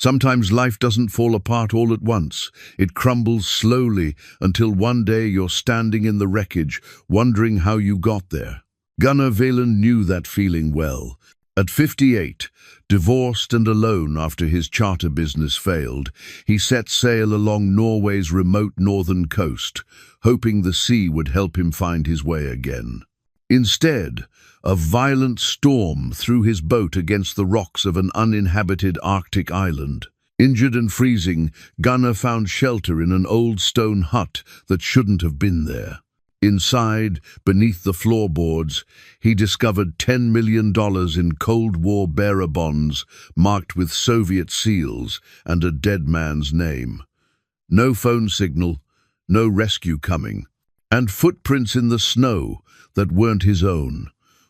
Sometimes life doesn't fall apart all at once. It crumbles slowly until one day you're standing in the wreckage, wondering how you got there. Gunnar Wæland knew that feeling well. At 58, divorced and alone after his charter business failed, he set sail along Norway's remote northern coast, hoping the sea would help him find his way again. Instead, a violent storm threw his boat against the rocks of an uninhabited Arctic island. Injured and freezing, Gunnar found shelter in an old stone hut that shouldn't have been there. Inside, beneath the floorboards, he discovered $10 million in Cold War bearer bonds marked with Soviet seals and a dead man's name. No phone signal, no rescue coming, and footprints in the snow that weren't his own.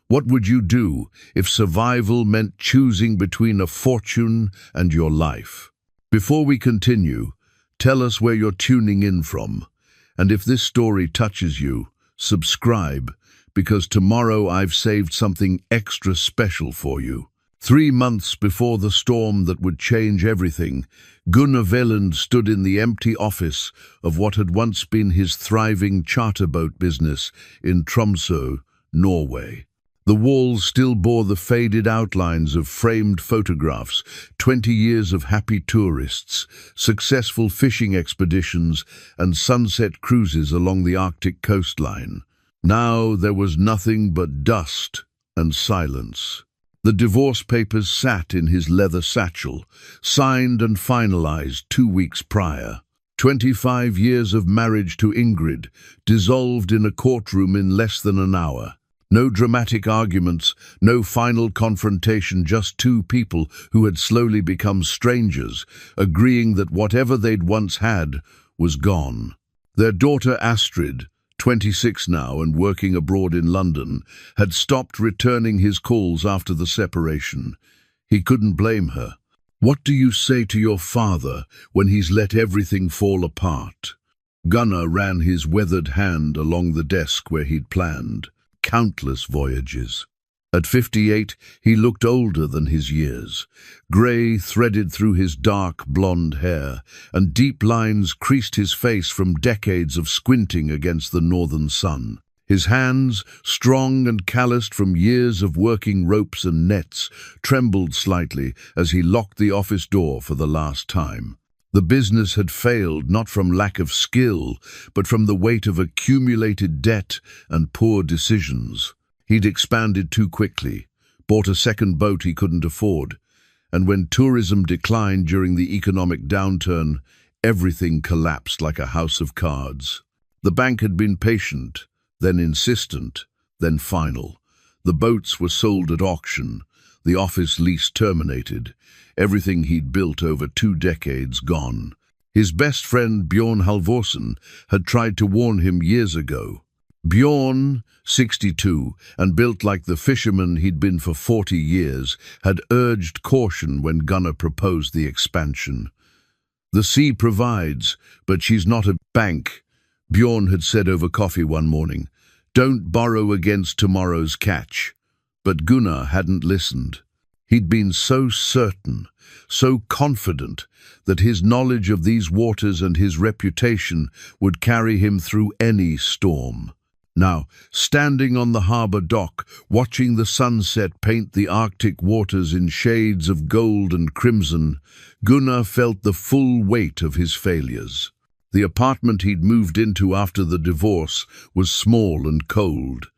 What would you do if survival meant choosing between a fortune and your life? Before we continue, tell us where you're tuning in from. And if this story touches you, subscribe, because tomorrow I've saved something extra special for you. 3 months before the storm that would change everything, Gunnar Wæland stood in the empty office of what had once been his thriving charter boat business in Tromsø, Norway. The walls still bore the faded outlines of framed photographs, 20 years of happy tourists, successful fishing expeditions, and sunset cruises along the Arctic coastline. Now there was nothing but dust and silence. The divorce papers sat in his leather satchel, signed and finalized 2 weeks prior. 25 years of marriage to Ingrid, dissolved in a courtroom in less than an hour. No dramatic arguments, no final confrontation, just two people who had slowly become strangers, agreeing that whatever they'd once had was gone. Their daughter Astrid, 26 now and working abroad in London, had stopped returning his calls after the separation. He couldn't blame her. What do you say to your father when he's let everything fall apart? Gunnar ran his weathered hand along the desk where he'd planned. Countless voyages. At 58, he looked older than his years. Grey threaded through his dark blonde hair, and deep lines creased his face from decades of squinting against the northern sun. His hands, strong and calloused from years of working ropes and nets, trembled slightly as he locked the office door for the last time. The business had failed not from lack of skill, but from the weight of accumulated debt and poor decisions. He'd expanded too quickly, bought a second boat he couldn't afford, and when tourism declined during the economic downturn, everything collapsed like a house of cards. The bank had been patient, then insistent, then final. The boats were sold at auction, the office lease terminated, everything he'd built over 2 decades gone. His best friend Bjorn Halvorsen had tried to warn him years ago. Bjorn, 62, and built like the fisherman he'd been for 40 years, had urged caution when Gunnar proposed the expansion. "The sea provides, but she's not a bank," Bjorn had said over coffee one morning. "Don't borrow against tomorrow's catch." But Gunnar hadn't listened. He'd been so certain, so confident, that his knowledge of these waters and his reputation would carry him through any storm. Now, standing on the harbour dock, watching the sunset paint the Arctic waters in shades of gold and crimson, Gunnar felt the full weight of his failures. The apartment he'd moved into after the divorce was small and cold.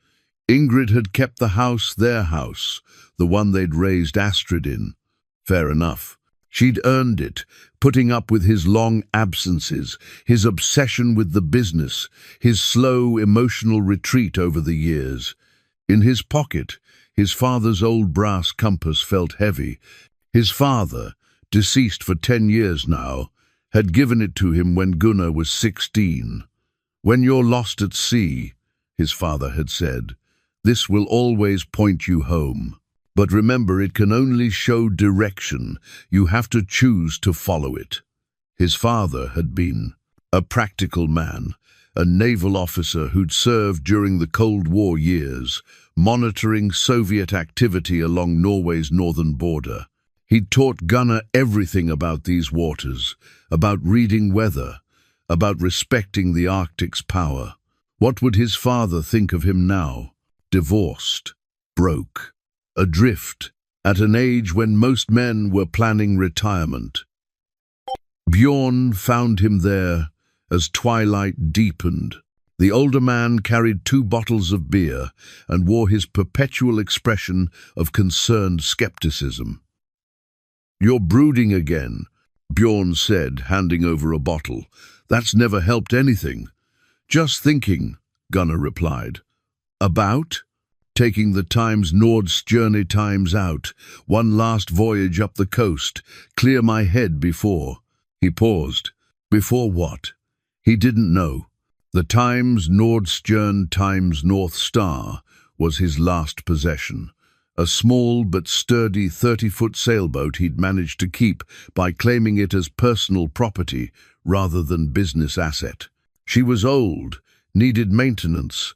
Ingrid had kept the house their house, the one they'd raised Astrid in. Fair enough. She'd earned it, putting up with his long absences, his obsession with the business, his slow, emotional retreat over the years. In his pocket, his father's old brass compass felt heavy. His father, deceased for 10 years now, had given it to him when Gunnar was 16. "When you're lost at sea," his father had said, "this will always point you home. But remember, it can only show direction. You have to choose to follow it." His father had been a practical man, a naval officer who'd served during the Cold War years, monitoring Soviet activity along Norway's northern border. He'd taught Gunnar everything about these waters, about reading weather, about respecting the Arctic's power. What would his father think of him now? Divorced, broke, adrift, at an age when most men were planning retirement. Bjorn found him there as twilight deepened. The older man carried 2 bottles of beer and wore his perpetual expression of concerned skepticism. "You're brooding again," Bjorn said, handing over a bottle. "That's never helped anything." "Just thinking," Gunnar replied. "About?" "Taking the Times Nord's journey times out. One last voyage up the coast. Clear my head before." He paused. Before what? He didn't know. The Times Nordstjerne Times North Star was his last possession. A small but sturdy 30-foot sailboat he'd managed to keep by claiming it as personal property rather than business asset. She was old, needed maintenance,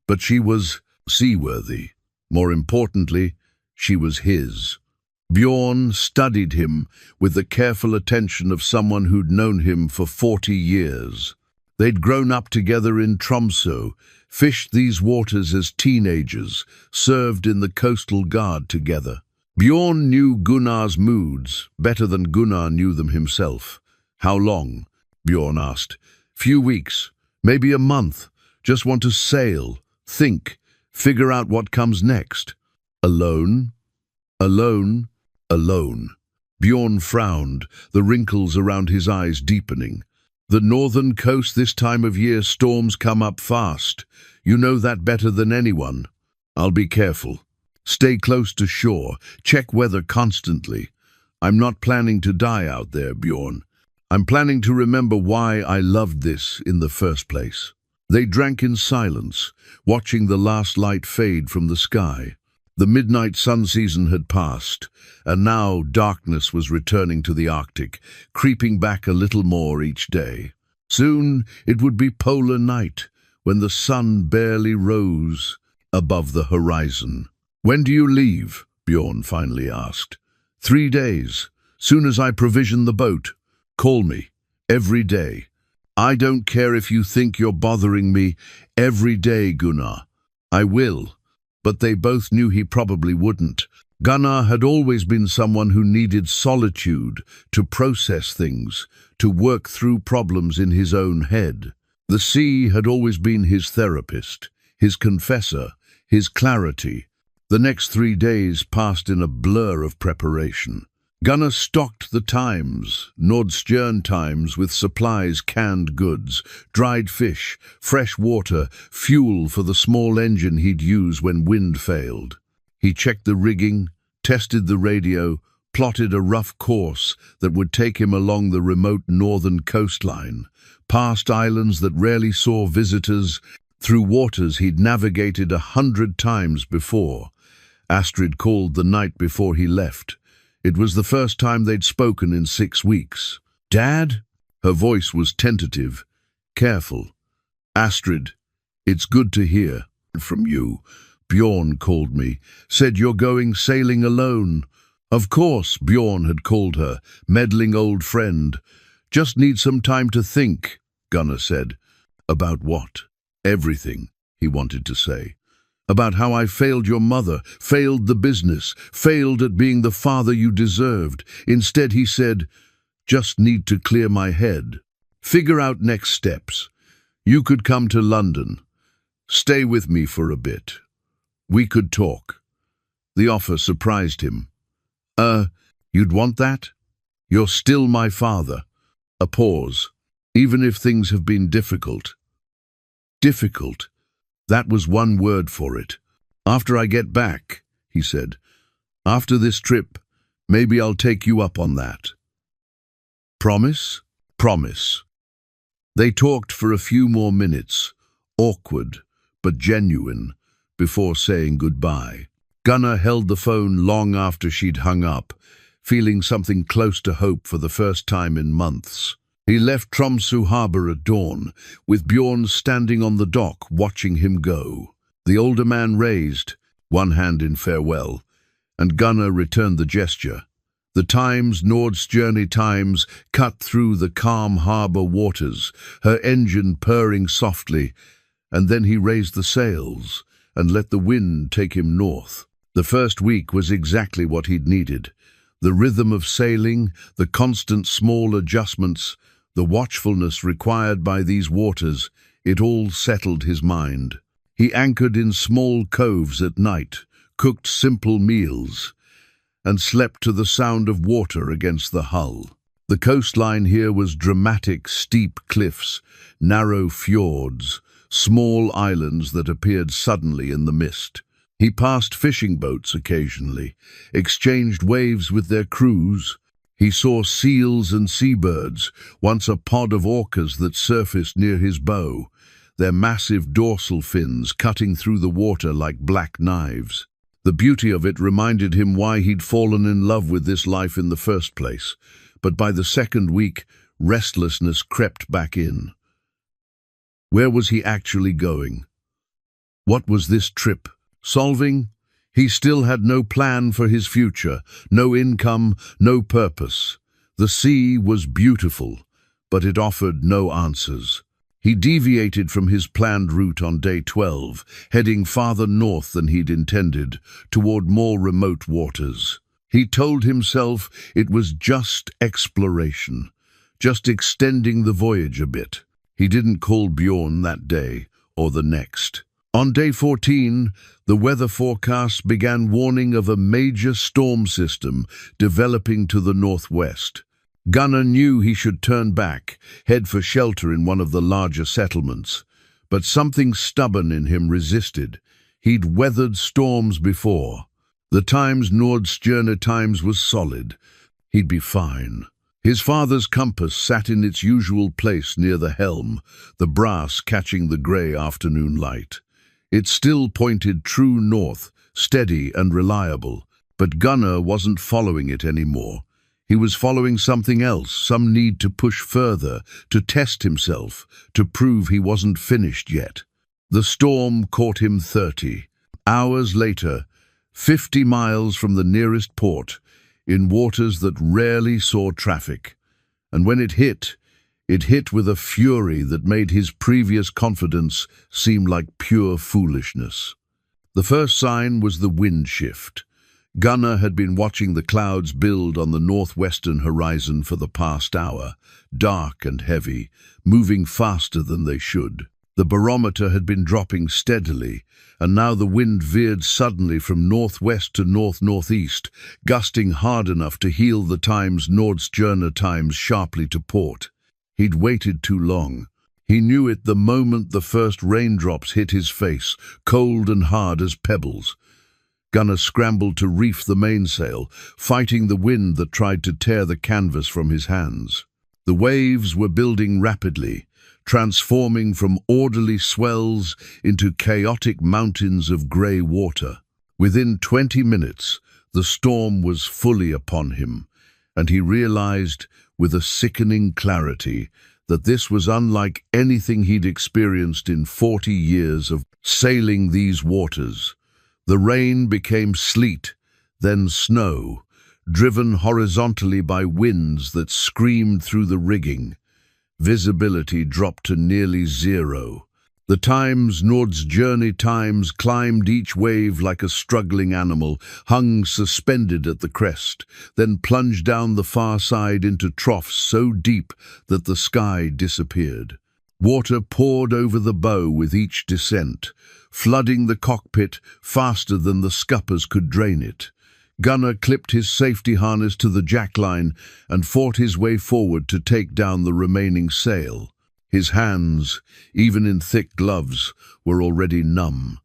but she was seaworthy. More importantly, she was his. Bjorn studied him with the careful attention of someone who'd known him for 40 years. They'd grown up together in Tromsø, fished these waters as teenagers, served in the Coastal Guard together. Bjorn knew Gunnar's moods better than Gunnar knew them himself. "How long?" Bjorn asked. "Few weeks, maybe a month. Just want to sail, think, figure out what comes next." "Alone?" "Alone, alone." Bjorn frowned, the wrinkles around his eyes deepening. "The northern coast this time of year, storms come up fast. You know that better than anyone." "I'll be careful. Stay close to shore. Check weather constantly." "I'm not planning to die out there, Bjorn. I'm planning to remember why I loved this in the first place." They drank in silence, watching the last light fade from the sky. The midnight sun season had passed, and now darkness was returning to the Arctic, creeping back a little more each day. Soon it would be polar night, when the sun barely rose above the horizon. "When do you leave?" Bjorn finally asked. 3 days. Soon as I provision the boat. Call me. Every day. I don't care if you think you're bothering me. Every day, Gunnar. I will." But they both knew he probably wouldn't. Gunnar had always been someone who needed solitude to process things, to work through problems in his own head. The sea had always been his therapist, his confessor, his clarity. The next 3 days passed in a blur of preparation. Gunnar stocked the Times, Nordstjerne Times, with supplies, canned goods, dried fish, fresh water, fuel for the small engine he'd use when wind failed. He checked the rigging, tested the radio, plotted a rough course that would take him along the remote northern coastline, past islands that rarely saw visitors, through waters he'd navigated 100 times before. Astrid called the night before he left. It was the first time they'd spoken in 6 weeks. "Dad?" Her voice was tentative, careful. "Astrid, it's good to hear from you. Bjorn called me, said you're going sailing alone." "Of course," Bjorn had called her, meddling old friend. "Just need some time to think," Gunnar said. "About what?" "Everything," he wanted to say. "About how I failed your mother, failed the business, failed at being the father you deserved." Instead, he said, "Just need to clear my head. Figure out next steps. You could come to London. Stay with me for a bit. We could talk." The offer surprised him. You'd want that? You're still my father." A pause. "Even if things have been difficult." Difficult. That was one word for it. "After I get back," he said. "After this trip, maybe I'll take you up on that." "Promise?" "Promise." They talked for a few more minutes, awkward but genuine, before saying goodbye. Gunnar held the phone long after she'd hung up, feeling something close to hope for the first time in months. He left Tromsø harbour at dawn, with Bjorn standing on the dock watching him go. The older man raised, one hand in farewell, and Gunnar returned the gesture. The Times, Nord's Journey Times, cut through the calm harbour waters, her engine purring softly, and then he raised the sails and let the wind take him north. The first week was exactly what he'd needed. The rhythm of sailing, the constant small adjustments, the watchfulness required by these waters, it all settled his mind. He anchored in small coves at night, cooked simple meals, and slept to the sound of water against the hull. The coastline here was dramatic, steep cliffs, narrow fjords, small islands that appeared suddenly in the mist. He passed fishing boats occasionally, exchanged waves with their crews. He saw seals and seabirds, once a pod of orcas that surfaced near his bow, their massive dorsal fins cutting through the water like black knives. The beauty of it reminded him why he'd fallen in love with this life in the first place, but by the second week, restlessness crept back in. Where was he actually going? What was this trip solving? He still had no plan for his future, no income, no purpose. The sea was beautiful, but it offered no answers. He deviated from his planned route on day 12, heading farther north than he'd intended, toward more remote waters. He told himself it was just exploration, just extending the voyage a bit. He didn't call Bjorn that day or the next. On day 14, the weather forecast began warning of a major storm system developing to the northwest. Gunnar knew he should turn back, head for shelter in one of the larger settlements. But something stubborn in him resisted. He'd weathered storms before. The Times, Nord's Journey Times, was solid. He'd be fine. His father's compass sat in its usual place near the helm, the brass catching the grey afternoon light. It still pointed true north, steady and reliable, but Gunnar wasn't following it anymore. He was following something else, some need to push further, to test himself, to prove he wasn't finished yet. The storm caught him 30. Hours later, 50 miles from the nearest port, in waters that rarely saw traffic. And when it hit with a fury that made his previous confidence seem like pure foolishness. The first sign was the wind shift. Gunnar had been watching the clouds build on the northwestern horizon for the past hour, dark and heavy, moving faster than they should. The barometer had been dropping steadily, and now the wind veered suddenly from northwest to north-northeast, gusting hard enough to heel the Times, Nord's Journey Times, sharply to port. He'd waited too long. He knew it the moment the first raindrops hit his face, cold and hard as pebbles. Gunnar scrambled to reef the mainsail, fighting the wind that tried to tear the canvas from his hands. The waves were building rapidly, transforming from orderly swells into chaotic mountains of grey water. Within 20 minutes, the storm was fully upon him, and he realized, with a sickening clarity, that this was unlike anything he'd experienced in 40 years of sailing these waters. The rain became sleet, then snow, driven horizontally by winds that screamed through the rigging. Visibility dropped to nearly zero. The Times, Nord's Journey Times, climbed each wave like a struggling animal, hung suspended at the crest, then plunged down the far side into troughs so deep that the sky disappeared. Water poured over the bow with each descent, flooding the cockpit faster than the scuppers could drain it. Gunnar clipped his safety harness to the jackline and fought his way forward to take down the remaining sail. His hands, even in thick gloves, were already numb.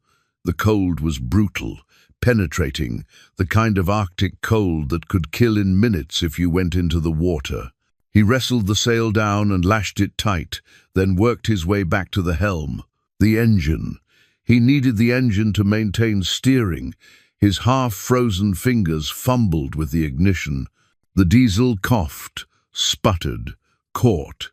The cold was brutal, penetrating, the kind of Arctic cold that could kill in minutes if you went into the water. He wrestled the sail down and lashed it tight, then worked his way back to the helm. The engine. He needed the engine to maintain steering. His half-frozen fingers fumbled with the ignition. The diesel coughed, sputtered, caught.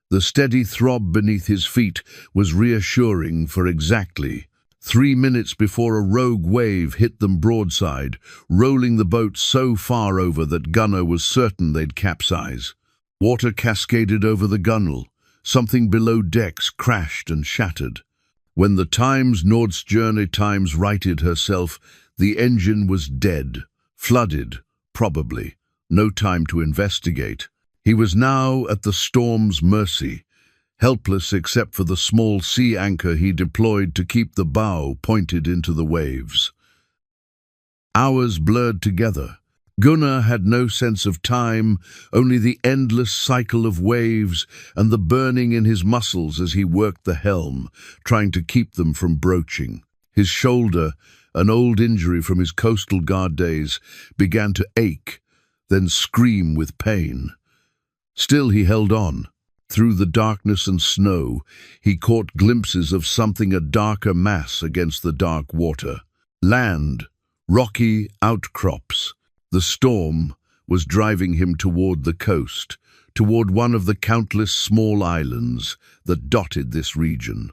The steady throb beneath his feet was reassuring for exactly 3 minutes before a rogue wave hit them broadside, rolling the boat so far over that Gunnar was certain they'd capsize. Water cascaded over the gunwale. Something below decks crashed and shattered. When the Times Nordstjerne Times righted herself, the engine was dead, flooded, probably. No time to investigate. He was now at the storm's mercy, helpless except for the small sea anchor he deployed to keep the bow pointed into the waves. Hours blurred together. Gunnar had no sense of time, only the endless cycle of waves and the burning in his muscles as he worked the helm, trying to keep them from broaching. His shoulder, an old injury from his coastal guard days, began to ache, then scream with pain. Still he held on. Through the darkness and snow, he caught glimpses of something, a darker mass against the dark water. Land, rocky outcrops. The storm was driving him toward the coast, toward one of the countless small islands that dotted this region.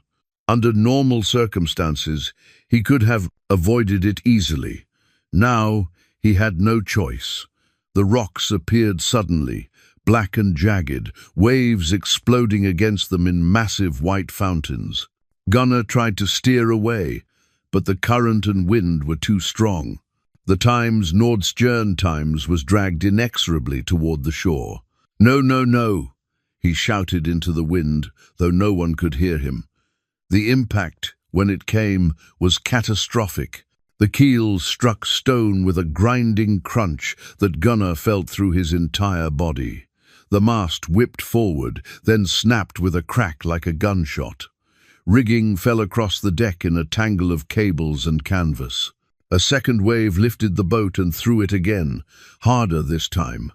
Under normal circumstances, he could have avoided it easily. Now he had no choice. The rocks appeared suddenly, black and jagged, waves exploding against them in massive white fountains. Gunnar tried to steer away, but the current and wind were too strong. The Times Nordstjerne Times was dragged inexorably toward the shore. "No, no, no," he shouted into the wind, though no one could hear him. The impact, when it came, was catastrophic. The keel struck stone with a grinding crunch that Gunnar felt through his entire body. The mast whipped forward, then snapped with a crack like a gunshot. Rigging fell across the deck in a tangle of cables and canvas. A second wave lifted the boat and threw it again, harder this time.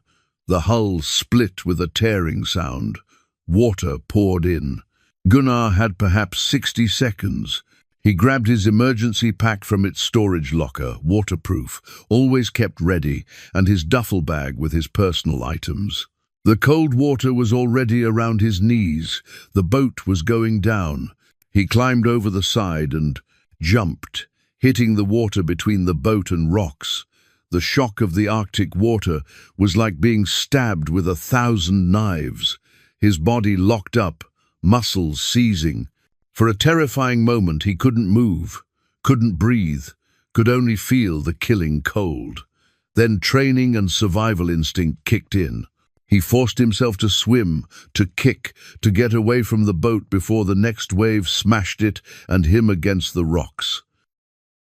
The hull split with a tearing sound. Water poured in. Gunnar had perhaps 60 seconds. He grabbed his emergency pack from its storage locker, waterproof, always kept ready, and his duffel bag with his personal items. The cold water was already around his knees. The boat was going down. He climbed over the side and jumped, hitting the water between the boat and rocks. The shock of the Arctic water was like being stabbed with 1,000 knives. His body locked up, muscles seizing. For a terrifying moment he couldn't move, couldn't breathe, could only feel the killing cold. Then training and survival instinct kicked in. He forced himself to swim, to kick, to get away from the boat before the next wave smashed it and him against the rocks.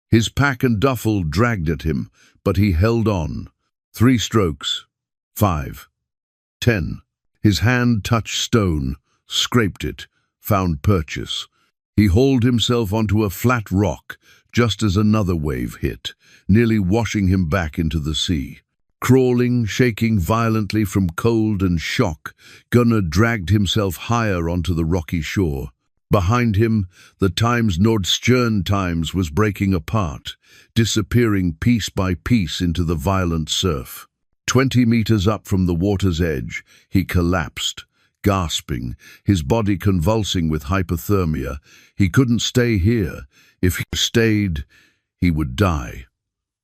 His pack and duffel dragged at him, but he held on. 3 strokes. 5. 10. His hand touched stone, scraped it, found purchase. He hauled himself onto a flat rock just as another wave hit, nearly washing him back into the sea. Crawling, shaking violently from cold and shock, Gunnar dragged himself higher onto the rocky shore. Behind him, the Times Nordstjerne Times was breaking apart, disappearing piece by piece into the violent surf. 20 meters up from the water's edge, he collapsed, gasping, his body convulsing with hypothermia. He couldn't stay here. If he stayed, he would die.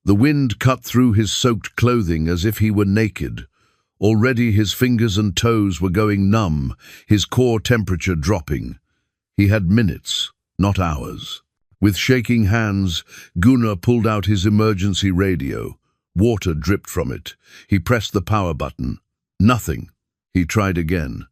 The wind cut through his soaked clothing as if he were naked. Already his fingers and toes were going numb, his core temperature dropping. He had minutes, not hours. With shaking hands, Gunnar pulled out his emergency radio. Water dripped from it. He pressed the power button. Nothing. He tried again.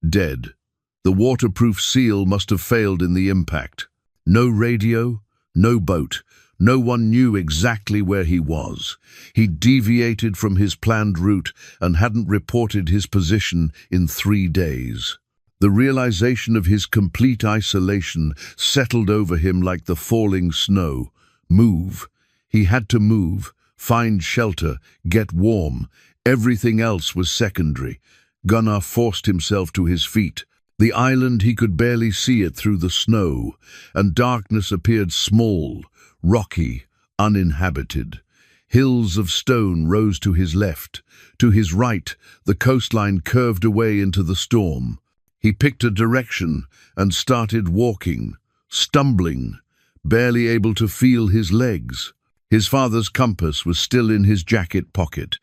Dead. The waterproof seal must have failed in the impact. No radio, no boat. No one knew exactly where he was. He deviated from his planned route and hadn't reported his position in 3 days. The realization of his complete isolation settled over him like the falling snow. Move. He had to move, find shelter, get warm. Everything else was secondary. Gunnar forced himself to his feet. The island, he could barely see it through the snow, and darkness appeared small, rocky, uninhabited. Hills of stone rose to his left. To his right, the coastline curved away into the storm. He picked a direction and started walking, stumbling, barely able to feel his legs. His father's compass was still in his jacket pocket.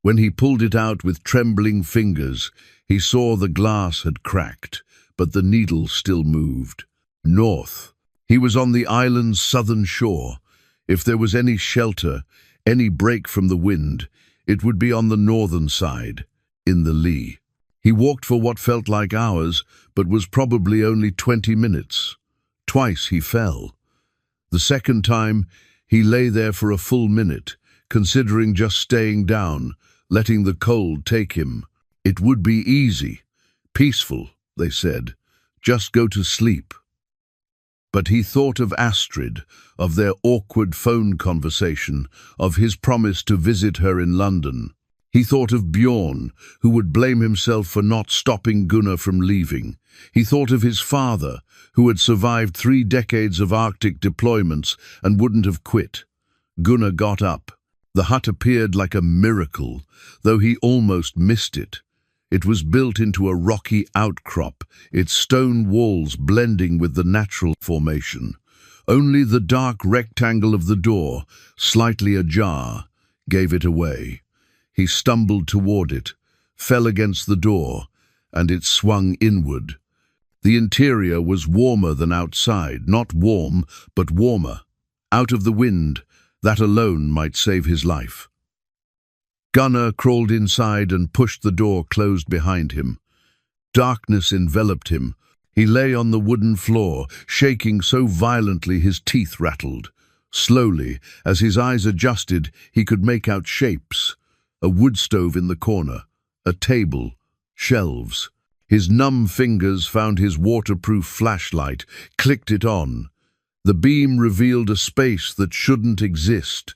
When he pulled it out with trembling fingers, he saw the glass had cracked, but the needle still moved. North. He was on the island's southern shore. If there was any shelter, any break from the wind, it would be on the northern side, in the lee. He walked for what felt like hours, but was probably only 20 minutes. Twice he fell. The second time, he lay there for a full minute, considering just staying down, letting the cold take him. It would be easy, peaceful, they said. Just go to sleep. But he thought of Astrid, of their awkward phone conversation, of his promise to visit her in London. He thought of Bjorn, who would blame himself for not stopping Gunnar from leaving. He thought of his father, who had survived 3 decades of Arctic deployments and wouldn't have quit. Gunnar got up. The hut appeared like a miracle, though he almost missed it. It was built into a rocky outcrop, its stone walls blending with the natural formation. Only the dark rectangle of the door, slightly ajar, gave it away. He stumbled toward it, fell against the door, and it swung inward. The interior was warmer than outside, not warm, but warmer. Out of the wind, that alone might save his life. Gunnar crawled inside and pushed the door closed behind him. Darkness enveloped him. He lay on the wooden floor, shaking so violently his teeth rattled. Slowly, as his eyes adjusted, he could make out shapes. A wood stove in the corner, a table, shelves. His numb fingers found his waterproof flashlight, clicked it on. The beam revealed a space that shouldn't exist.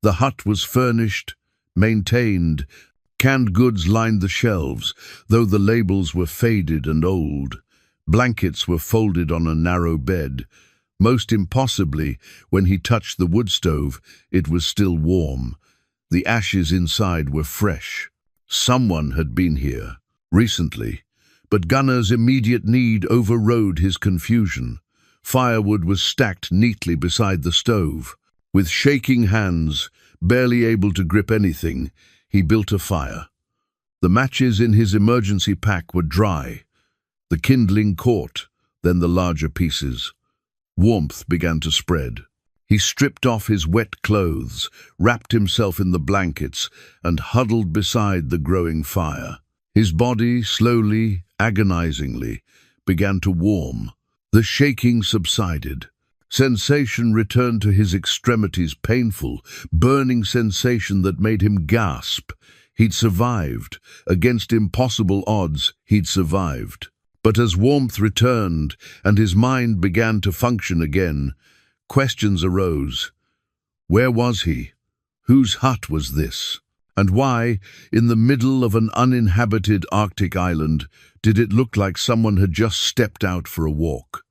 The hut was furnished, maintained. Canned goods lined the shelves, though the labels were faded and old. Blankets were folded on a narrow bed. Most impossibly, when he touched the wood stove, it was still warm. The ashes inside were fresh. Someone had been here, recently. But Gunnar's immediate need overrode his confusion. Firewood was stacked neatly beside the stove. With shaking hands, barely able to grip anything, he built a fire. The matches in his emergency pack were dry. The kindling caught, then the larger pieces. Warmth began to spread. He stripped off his wet clothes, wrapped himself in the blankets, and huddled beside the growing fire. His body, slowly, agonizingly, began to warm. The shaking subsided. Sensation returned to his extremities, painful, burning sensation that made him gasp. He'd survived. Against impossible odds, he'd survived. But as warmth returned and his mind began to function again, questions arose. Where was he? Whose hut was this? And why, in the middle of an uninhabited Arctic island, did it look like someone had just stepped out for a walk?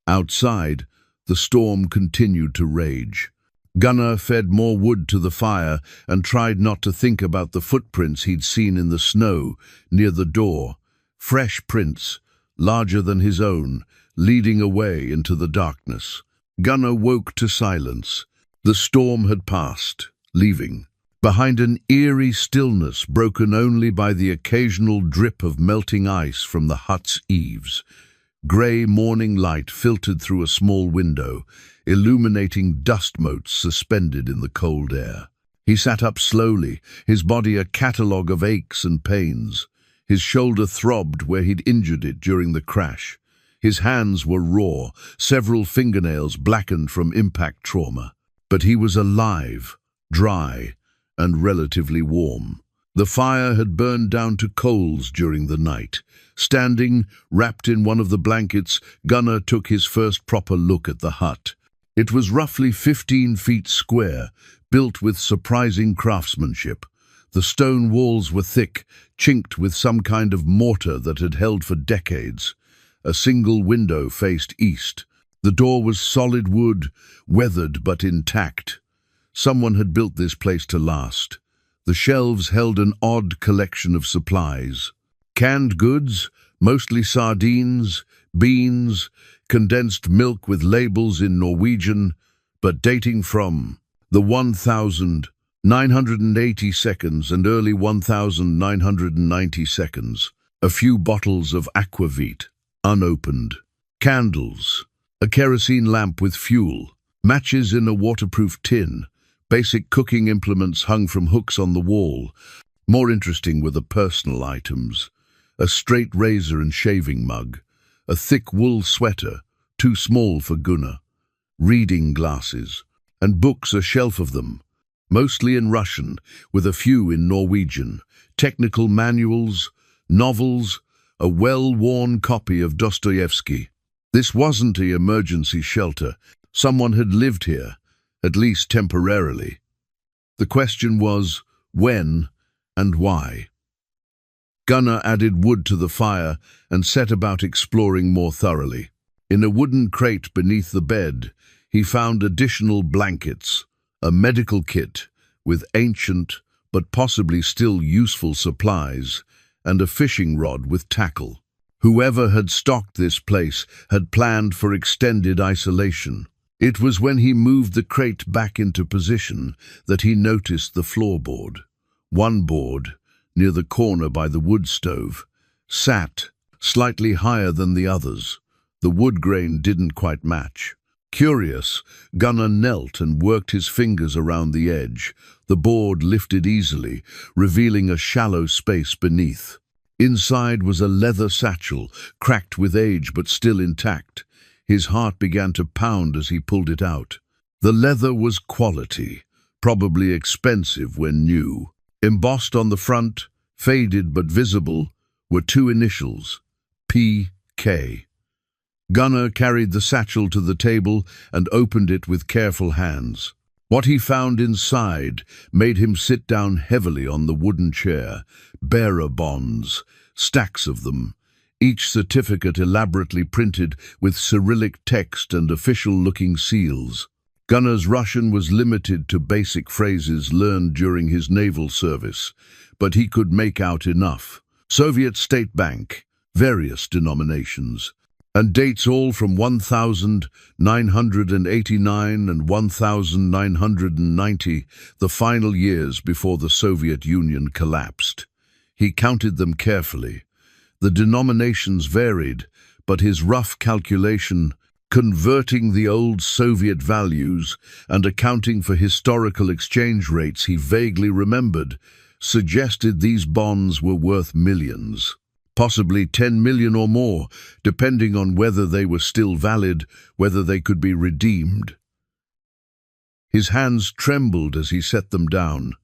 Outside, the storm continued to rage. Gunnar fed more wood to the fire and tried not to think about the footprints he'd seen in the snow near the door. Fresh prints, larger than his own, leading away into the darkness. Gunnar woke to silence. The storm had passed, leaving. Behind an eerie stillness broken only by the occasional drip of melting ice from the hut's eaves. Grey morning light filtered through a small window, illuminating dust motes suspended in the cold air. He sat up slowly, his body a catalogue of aches and pains. His shoulder throbbed where he'd injured it during the crash. His hands were raw, several fingernails blackened from impact trauma. But he was alive, dry, and relatively warm. The fire had burned down to coals during the night. Standing, wrapped in one of the blankets, Gunnar took his first proper look at the hut. It was roughly 15 feet square, built with surprising craftsmanship. The stone walls were thick, chinked with some kind of mortar that had held for decades. A single window faced east. The door was solid wood, weathered but intact. Someone had built this place to last. The shelves held an odd collection of supplies. Canned goods, mostly sardines, beans, condensed milk with labels in Norwegian, but dating from the 1980 seconds and early 1990 seconds. A few bottles of aquavit, unopened. Candles, a kerosene lamp with fuel, matches in a waterproof tin, basic cooking implements hung from hooks on the wall. More interesting were the personal items: a straight razor and shaving mug, a thick wool sweater, too small for Gunnar, reading glasses, and books, a shelf of them, mostly in Russian, with a few in Norwegian, technical manuals, novels, a well-worn copy of Dostoevsky. This wasn't an emergency shelter. Someone had lived here, at least temporarily. The question was, when and why? Gunnar added wood to the fire and set about exploring more thoroughly. In a wooden crate beneath the bed, he found additional blankets, a medical kit with ancient but possibly still useful supplies, and a fishing rod with tackle. Whoever had stocked this place had planned for extended isolation. It was when he moved the crate back into position that he noticed the floorboard. One board, near the corner by the wood stove, sat slightly higher than the others. The wood grain didn't quite match. Curious, Gunnar knelt and worked his fingers around the edge. The board lifted easily, revealing a shallow space beneath. Inside was a leather satchel, cracked with age but still intact. His heart began to pound as he pulled it out. The leather was quality, probably expensive when new. Embossed on the front, faded but visible, were two initials, P.K. Gunnar carried the satchel to the table and opened it with careful hands. What he found inside made him sit down heavily on the wooden chair. Bearer bonds, stacks of them, each certificate elaborately printed with Cyrillic text and official-looking seals. Gunnar's Russian was limited to basic phrases learned during his naval service, but he could make out enough. Soviet State Bank, various denominations, and dates all from 1989 and 1990, the final years before the Soviet Union collapsed. He counted them carefully. The denominations varied, but his rough calculation, converting the old Soviet values and accounting for historical exchange rates he vaguely remembered, suggested these bonds were worth millions. Possibly 10 million or more, depending on whether they were still valid, whether they could be redeemed. His hands trembled as he set them down.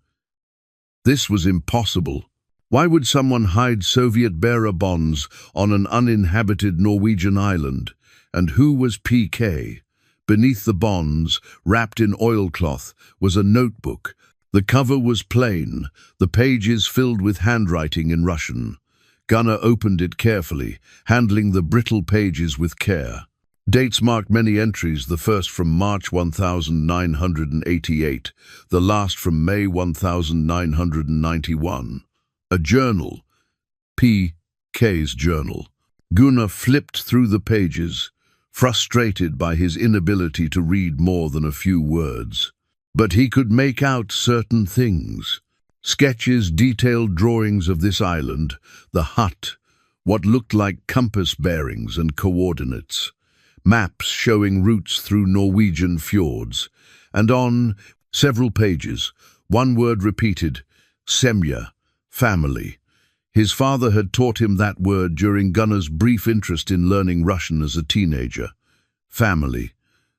This was impossible. Why would someone hide Soviet bearer bonds on an uninhabited Norwegian island? And who was P.K.? Beneath the bonds, wrapped in oilcloth, was a notebook. The cover was plain, the pages filled with handwriting in Russian. Gunnar opened it carefully, handling the brittle pages with care. Dates marked many entries, the first from March 1988, the last from May 1991. A journal, P.K.'s journal. Gunnar flipped through the pages, frustrated by his inability to read more than a few words. But he could make out certain things. Sketches, detailed drawings of this island, the hut, what looked like compass bearings and coordinates, maps showing routes through Norwegian fjords, and on several pages, one word repeated, Semja, family. His father had taught him that word during Gunnar's brief interest in learning Russian as a teenager. Family.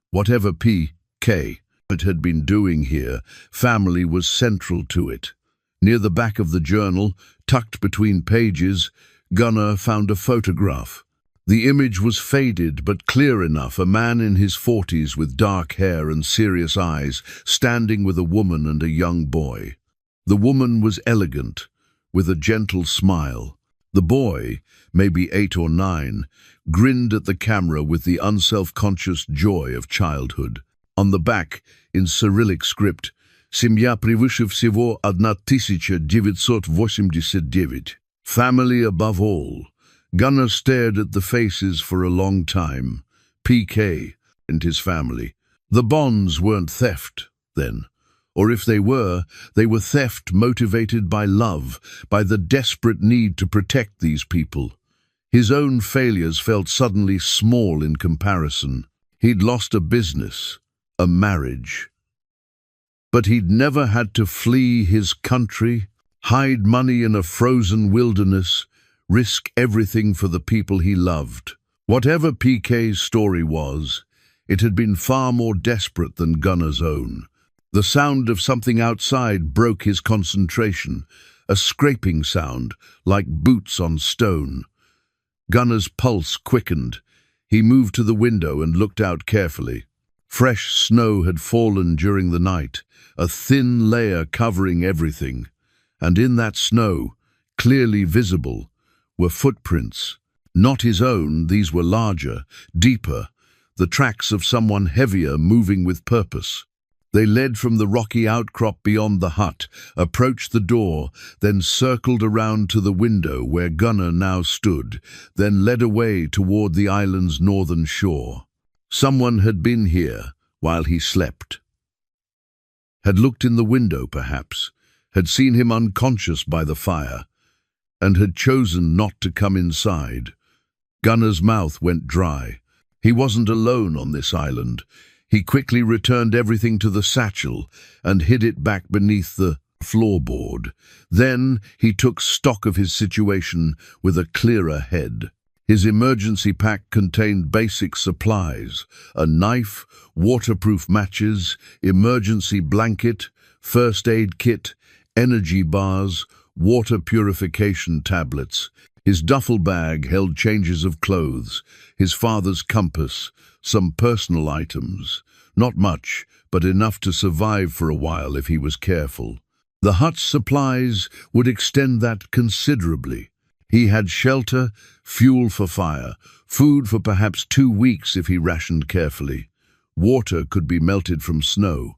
Whatever P.K. had been doing here, family was central to it. Near the back of the journal, tucked between pages, Gunnar found a photograph. The image was faded but clear enough, a man in his 40s with dark hair and serious eyes, standing with a woman and a young boy. The woman was elegant, with a gentle smile. The boy, maybe 8 or 9, grinned at the camera with the unself-conscious joy of childhood. On the back, in Cyrillic script, Семья превыше всего 1989. Family above all. Gunnar stared at the faces for a long time. PK and his family. The bonds weren't theft, then. Or if they were theft motivated by love, by the desperate need to protect these people. His own failures felt suddenly small in comparison. He'd lost a business, a marriage. But he'd never had to flee his country, hide money in a frozen wilderness, risk everything for the people he loved. Whatever PK's story was, it had been far more desperate than Gunner's own. The sound of something outside broke his concentration, a scraping sound, like boots on stone. Gunner's pulse quickened. He moved to the window and looked out carefully. Fresh snow had fallen during the night, a thin layer covering everything. And in that snow, clearly visible, were footprints. Not his own, these were larger, deeper, the tracks of someone heavier moving with purpose. They led from the rocky outcrop beyond the hut, approached the door, then circled around to the window where Gunner now stood, then led away toward the island's northern shore. Someone had been here while he slept. Had looked in the window, perhaps, had seen him unconscious by the fire, and had chosen not to come inside. Gunner's mouth went dry. He wasn't alone on this island. He quickly returned everything to the satchel and hid it back beneath the floorboard. Then he took stock of his situation with a clearer head. His emergency pack contained basic supplies: a knife, waterproof matches, emergency blanket, first aid kit, energy bars, water purification tablets. His duffel bag held changes of clothes, his father's compass, some personal items. Not much, but enough to survive for a while if he was careful. The hut's supplies would extend that considerably. He had shelter, fuel for fire, food for perhaps 2 weeks if he rationed carefully. Water could be melted from snow.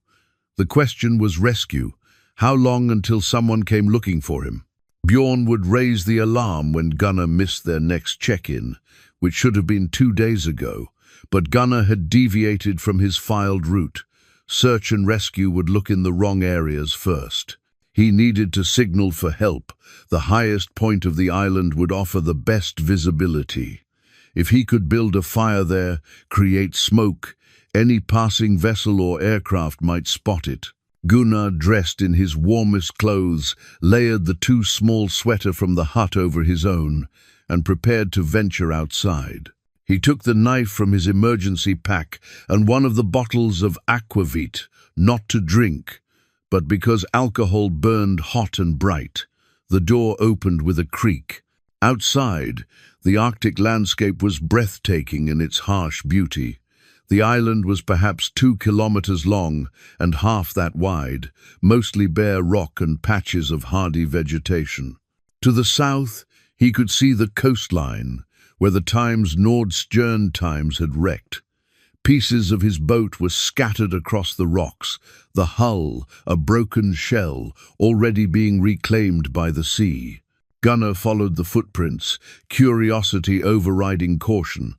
The question was rescue. How long until someone came looking for him? Bjorn would raise the alarm when Gunner missed their next check-in, which should have been 2 days ago, but Gunner had deviated from his filed route. Search and rescue would look in the wrong areas first. He needed to signal for help. The highest point of the island would offer the best visibility. If he could build a fire there, create smoke, any passing vessel or aircraft might spot it. Gunnar, dressed in his warmest clothes, layered the too small sweater from the hut over his own, and prepared to venture outside. He took the knife from his emergency pack and one of the bottles of aquavit, not to drink, but because alcohol burned hot and bright. The door opened with a creak. Outside, the Arctic landscape was breathtaking in its harsh beauty. The island was perhaps 2 kilometers long and half that wide, mostly bare rock and patches of hardy vegetation. To the south, he could see the coastline, where the Times Nordstjern Times had wrecked. Pieces of his boat were scattered across the rocks, the hull, a broken shell, already being reclaimed by the sea. Gunnar followed the footprints, curiosity overriding caution.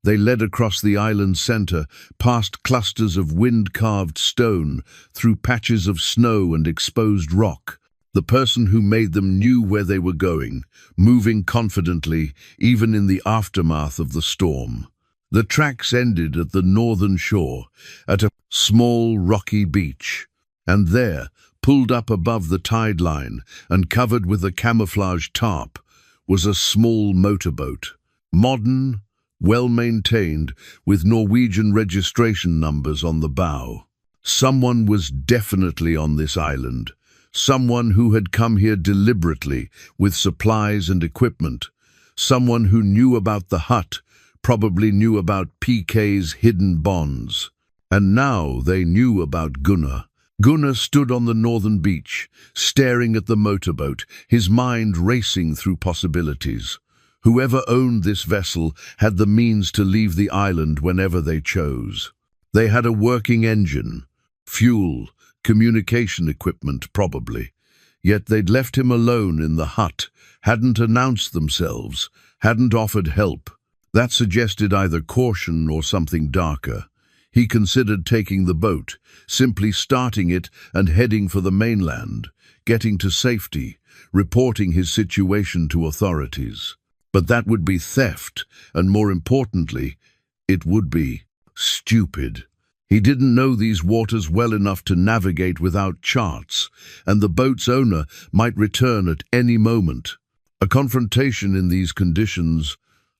They led across the island's center, past clusters of wind-carved stone, through patches of snow and exposed rock. The person who made them knew where they were going, moving confidently, even in the aftermath of the storm. The tracks ended at the northern shore, at a small rocky beach, and there, pulled up above the tide line and covered with a camouflage tarp, was a small motorboat. Modern, well-maintained, with Norwegian registration numbers on the bow. Someone was definitely on this island. Someone who had come here deliberately, with supplies and equipment. Someone who knew about the hut, probably knew about PK's hidden bonds. And now they knew about Gunnar. Gunnar stood on the northern beach, staring at the motorboat, his mind racing through possibilities. Whoever owned this vessel had the means to leave the island whenever they chose. They had a working engine, fuel, communication equipment probably. Yet they'd left him alone in the hut, hadn't announced themselves, hadn't offered help. That suggested either caution or something darker. He considered taking the boat, simply starting it and heading for the mainland, getting to safety, reporting his situation to authorities. But that would be theft, and more importantly, it would be stupid. He didn't know these waters well enough to navigate without charts, and the boat's owner might return at any moment. A confrontation in these conditions,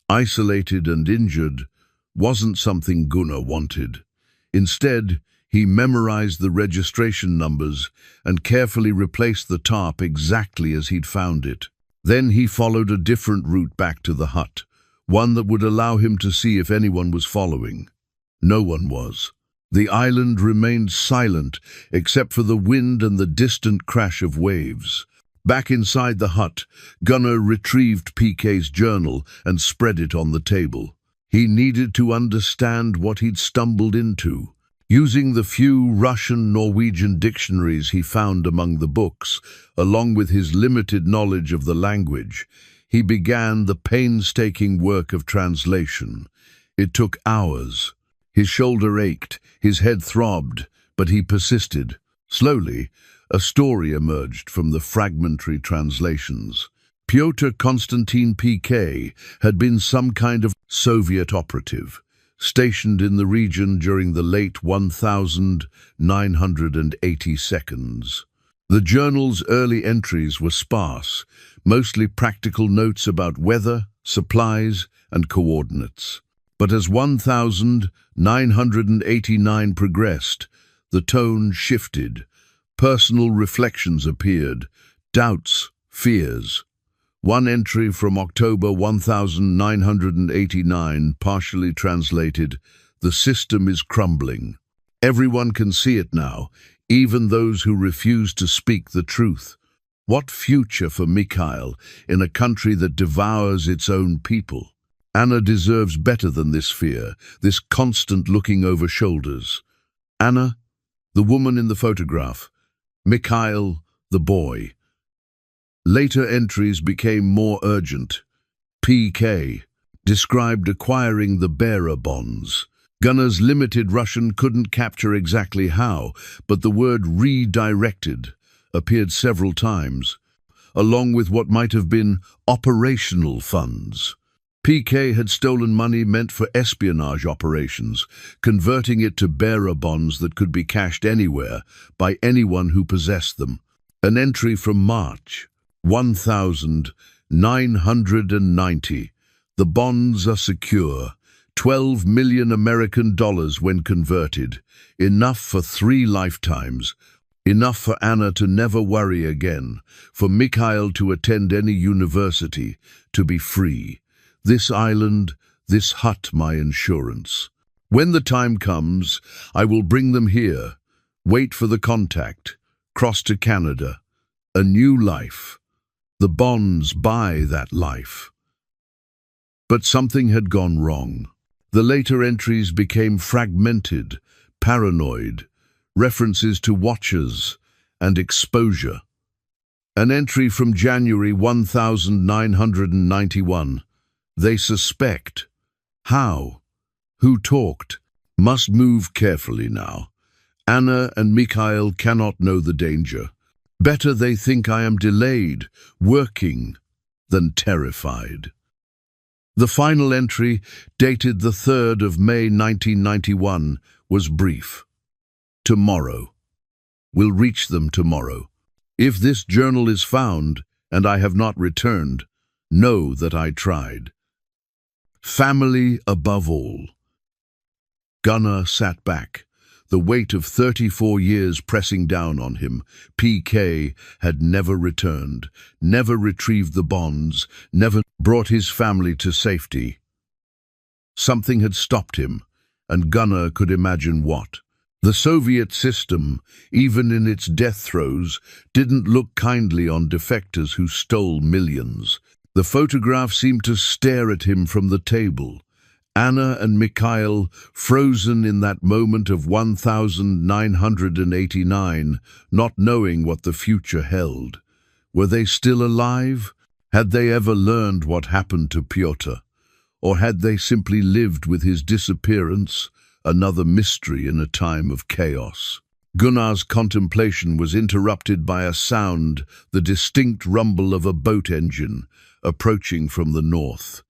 isolated and injured, wasn't something Gunnar wanted. Instead, he memorized the registration numbers and carefully replaced the tarp exactly as he'd found it. Then he followed a different route back to the hut, one that would allow him to see if anyone was following. No one was. The island remained silent except for the wind and the distant crash of waves. Back inside the hut, Gunnar retrieved PK's journal and spread it on the table. He needed to understand what he'd stumbled into. Using the few Russian-Norwegian dictionaries he found among the books, along with his limited knowledge of the language, he began the painstaking work of translation. It took hours. His shoulder ached, his head throbbed, but he persisted. Slowly, a story emerged from the fragmentary translations. Pyotr Konstantin PK had been some kind of Soviet operative, stationed in the region during the late 1982. The journal's early entries were sparse, mostly practical notes about weather, supplies, and coordinates. But as 1989 progressed, the tone shifted. Personal reflections appeared, doubts, fears. One entry from October 1989 partially translated, "The system is crumbling. Everyone can see it now, even those who refuse to speak the truth." What future for Mikhail in a country that devours its own people? Anna deserves better than this fear, this constant looking over shoulders. Anna, the woman in the photograph. Mikhail, the boy. Later entries became more urgent. PK described acquiring the bearer bonds. Gunnar's limited Russian couldn't capture exactly how, but the word redirected appeared several times, along with what might have been operational funds. PK had stolen money meant for espionage operations, converting it to bearer bonds that could be cashed anywhere by anyone who possessed them. An entry from March 1990. The bonds are secure. 12 million American dollars when converted. Enough for 3 lifetimes. Enough for Anna to never worry again. For Mikhail to attend any university. To be free. This island, this hut, my insurance. When the time comes, I will bring them here. Wait for the contact. Cross to Canada. A new life. The bonds buy that life. But something had gone wrong. The later entries became fragmented, paranoid, references to watchers and exposure. An entry from January 1991. They suspect. How? Who talked? Must move carefully now. Anna and Mikhail cannot know the danger. Better they think I am delayed, working, than terrified. The final entry, dated the 3rd of May 1991, was brief. Tomorrow. Will reach them tomorrow. If this journal is found, and I have not returned, know that I tried. Family above all. Gunnar sat back, the weight of 34 years pressing down on him. PK had never returned, never retrieved the bonds, never brought his family to safety. Something had stopped him, and Gunnar could imagine what. The Soviet system, even in its death throes, didn't look kindly on defectors who stole millions. The photograph seemed to stare at him from the table. Anna and Mikhail, frozen in that moment of 1989, not knowing what the future held. Were they still alive? Had they ever learned what happened to Pyotr? Or had they simply lived with his disappearance, another mystery in a time of chaos? Gunnar's contemplation was interrupted by a sound, the distinct rumble of a boat engine, approaching from the north.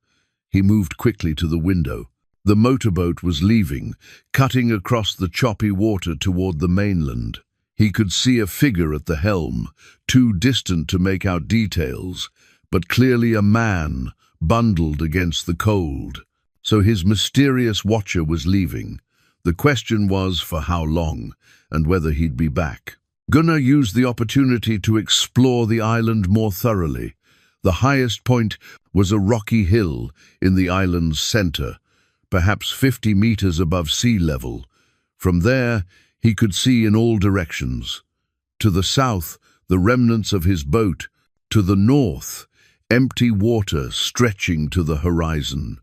He moved quickly to the window. The motorboat was leaving, cutting across the choppy water toward the mainland. He could see a figure at the helm, too distant to make out details, but clearly a man, bundled against the cold. So his mysterious watcher was leaving. The question was for how long, and whether he'd be back. Gunnar used the opportunity to explore the island more thoroughly. The highest point was a rocky hill in the island's center, perhaps 50 meters above sea level. From there, he could see in all directions. To the south, the remnants of his boat. To the north, empty water stretching to the horizon.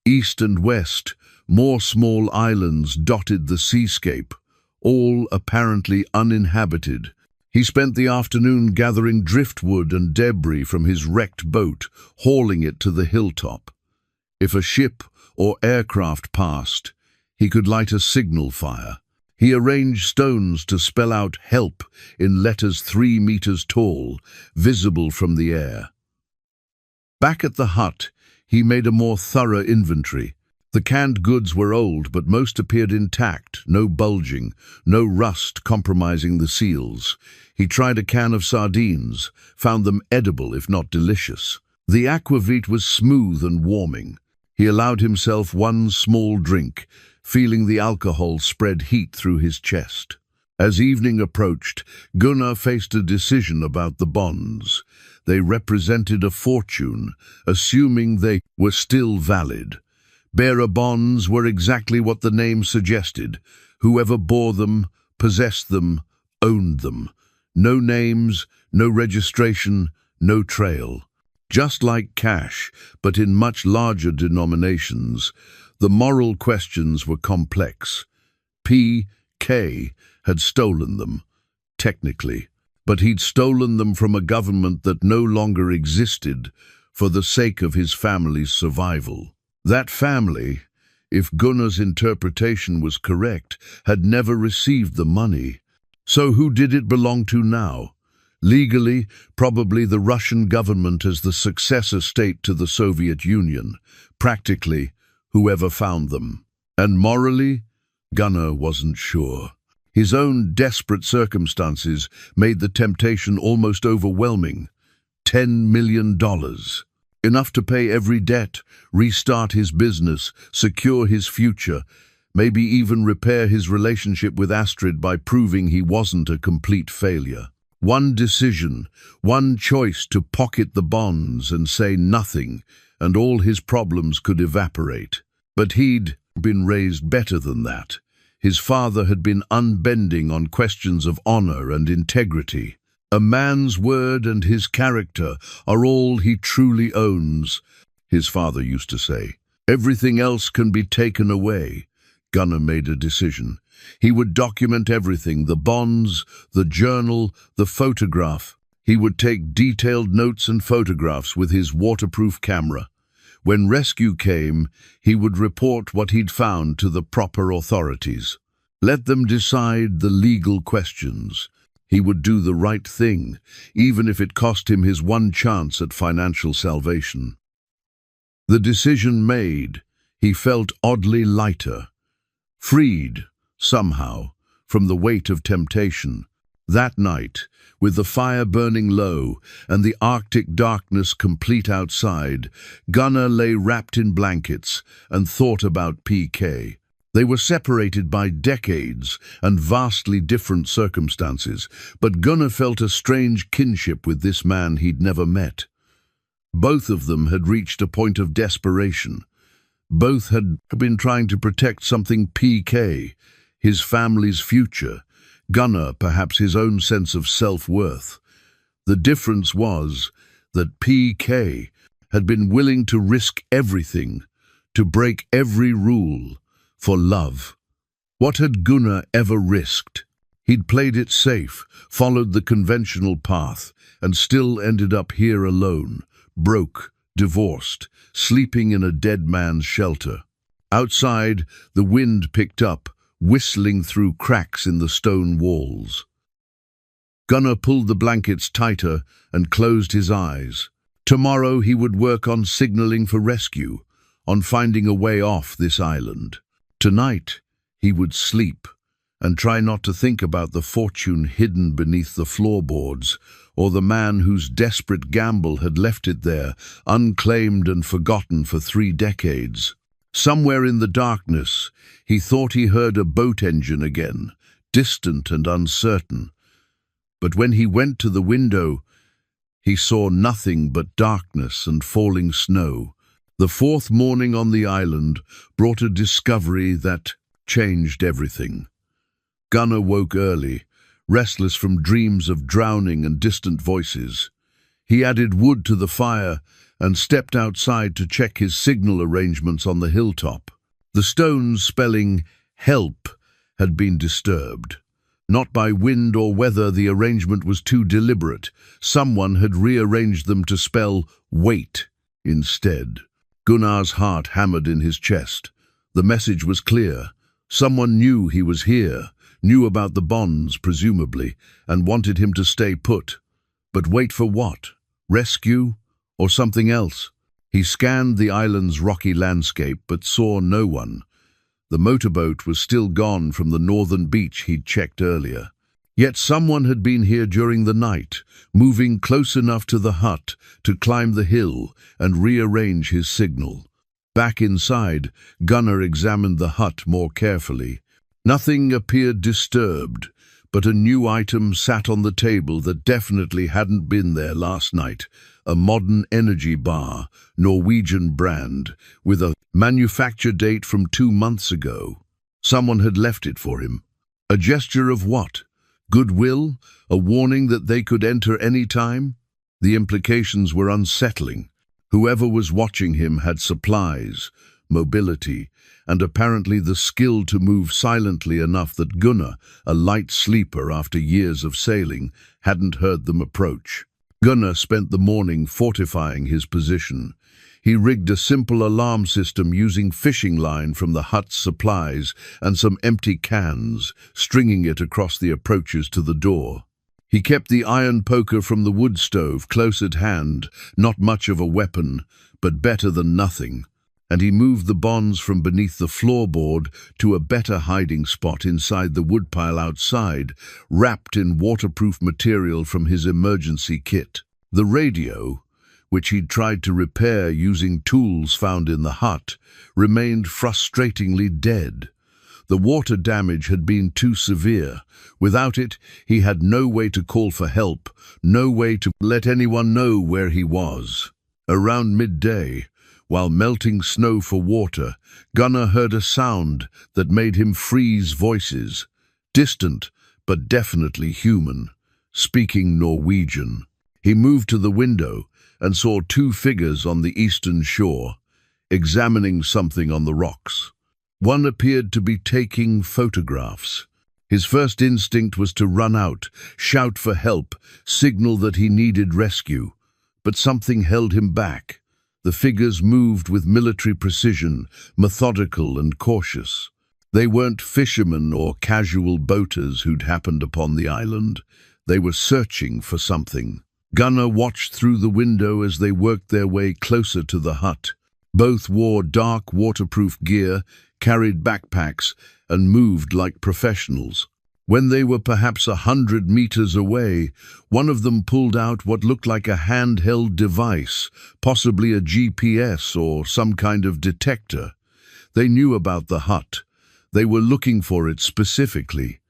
East and west, more small islands dotted the seascape, all apparently uninhabited. He spent the afternoon gathering driftwood and debris from his wrecked boat, hauling it to the hilltop. If a ship or aircraft passed, he could light a signal fire. He arranged stones to spell out "help" in letters 3 meters tall, visible from the air. Back at the hut, he made a more thorough inventory. The canned goods were old, but most appeared intact, no bulging, no rust compromising the seals. He tried a can of sardines, found them edible if not delicious. The aquavit was smooth and warming. He allowed himself one small drink, feeling the alcohol spread heat through his chest. As evening approached, Gunnar faced a decision about the bonds. They represented a fortune, assuming they were still valid. Bearer bonds were exactly what the name suggested. Whoever bore them, possessed them, owned them. No names, no registration, no trail. Just like cash, but in much larger denominations, the moral questions were complex. P.K. had stolen them, technically, but he'd stolen them from a government that no longer existed for the sake of his family's survival. That family, if Gunnar's interpretation was correct, had never received the money. So who did it belong to now? Legally, probably the Russian government as the successor state to the Soviet Union. Practically, whoever found them. And morally, Gunnar wasn't sure. His own desperate circumstances made the temptation almost overwhelming. $10 million. Enough to pay every debt, restart his business, secure his future, maybe even repair his relationship with Astrid by proving he wasn't a complete failure. One decision, one choice to pocket the bonds and say nothing, and all his problems could evaporate. But he'd been raised better than that. His father had been unbending on questions of honor and integrity. A man's word and his character are all he truly owns, his father used to say. Everything else can be taken away. Gunnar made a decision. He would document everything, the bonds, the journal, the photograph. He would take detailed notes and photographs with his waterproof camera. When rescue came, he would report what he'd found to the proper authorities. Let them decide the legal questions. He would do the right thing, even if it cost him his one chance at financial salvation. The decision made, he felt oddly lighter, freed, somehow, from the weight of temptation. That night, with the fire burning low and the Arctic darkness complete outside, Gunnar lay wrapped in blankets and thought about PK. They were separated by decades and vastly different circumstances, but Gunnar felt a strange kinship with this man he'd never met. Both of them had reached a point of desperation. Both had been trying to protect something PK, his family's future, Gunnar perhaps his own sense of self-worth. The difference was that PK had been willing to risk everything, to break every rule, for love. What had Gunnar ever risked? He'd played it safe, followed the conventional path, and still ended up here alone, broke, divorced, sleeping in a dead man's shelter. Outside, the wind picked up, whistling through cracks in the stone walls. Gunnar pulled the blankets tighter and closed his eyes. Tomorrow he would work on signaling for rescue, on finding a way off this island. Tonight he would sleep and try not to think about the fortune hidden beneath the floorboards, or the man whose desperate gamble had left it there, unclaimed and forgotten for 3 decades. Somewhere in the darkness, he thought he heard a boat engine again, distant and uncertain. But when he went to the window, he saw nothing but darkness and falling snow. The 4th morning on the island brought a discovery that changed everything. Gunnar woke early, restless from dreams of drowning and distant voices. He added wood to the fire and stepped outside to check his signal arrangements on the hilltop. The stones spelling "help" had been disturbed. Not by wind or weather, the arrangement was too deliberate. Someone had rearranged them to spell "wait" instead. Gunnar's heart hammered in his chest. The message was clear. Someone knew he was here, knew about the bonds, presumably, and wanted him to stay put. But wait for what? Rescue? Or something else? He scanned the island's rocky landscape, but saw no one. The motorboat was still gone from the northern beach he'd checked earlier. Yet someone had been here during the night, moving close enough to the hut to climb the hill and rearrange his signal. Back inside, Gunnar examined the hut more carefully. Nothing appeared disturbed, but a new item sat on the table that definitely hadn't been there last night. A modern energy bar, Norwegian brand, with a manufacture date from 2 months ago. Someone had left it for him. A gesture of what? Goodwill? A warning that they could enter any time? The implications were unsettling. Whoever was watching him had supplies, mobility, and apparently the skill to move silently enough that Gunnar, a light sleeper after years of sailing, hadn't heard them approach. Gunnar spent the morning fortifying his position. He rigged a simple alarm system using fishing line from the hut's supplies and some empty cans, stringing it across the approaches to the door. He kept the iron poker from the wood stove close at hand, not much of a weapon, but better than nothing. And he moved the bonds from beneath the floorboard to a better hiding spot inside the woodpile outside, wrapped in waterproof material from his emergency kit. The radio, which he'd tried to repair using tools found in the hut, remained frustratingly dead. The water damage had been too severe. Without it, he had no way to call for help, no way to let anyone know where he was. Around midday, while melting snow for water, Gunnar heard a sound that made him freeze voices. Distant, but definitely human, speaking Norwegian. He moved to the window and saw 2 figures on the eastern shore, examining something on the rocks. One appeared to be taking photographs. His first instinct was to run out, shout for help, signal that he needed rescue. But something held him back. The figures moved with military precision, methodical and cautious. They weren't fishermen or casual boaters who'd happened upon the island. They were searching for something. Gunnar watched through the window as they worked their way closer to the hut. Both wore dark waterproof gear, carried backpacks, and moved like professionals. When they were perhaps 100 meters away, one of them pulled out what looked like a handheld device, possibly a GPS or some kind of detector. They knew about the hut. They were looking for it specifically.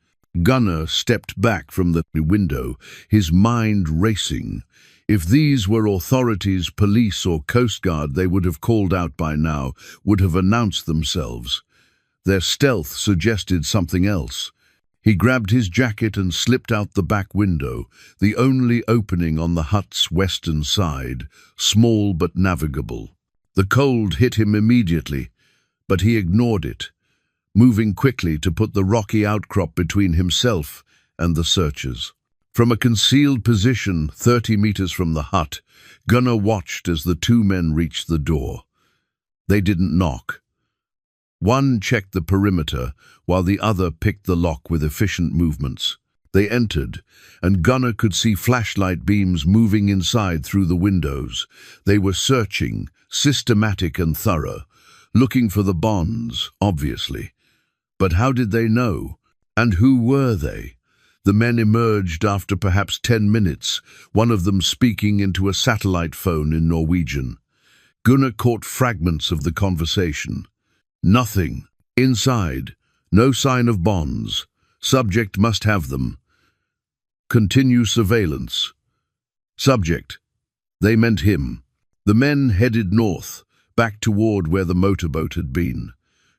Gunnar stepped back from the window, his mind racing. If these were authorities, police or Coast Guard they would have called out by now, would have announced themselves. Their stealth suggested something else. He grabbed his jacket and slipped out the back window, the only opening on the hut's western side, small but navigable. The cold hit him immediately, but he ignored it, moving quickly to put the rocky outcrop between himself and the searchers. From a concealed position 30 meters from the hut, Gunnar watched as the two men reached the door. They didn't knock. One checked the perimeter, while the other picked the lock with efficient movements. They entered, and Gunnar could see flashlight beams moving inside through the windows. They were searching, systematic and thorough, looking for the bonds, obviously. But how did they know? And who were they? The men emerged after perhaps 10 minutes, one of them speaking into a satellite phone in Norwegian. Gunnar caught fragments of the conversation. Nothing. Inside. No sign of bonds. Subject must have them. Continue surveillance. Subject. They meant him. The men headed north, back toward where the motorboat had been.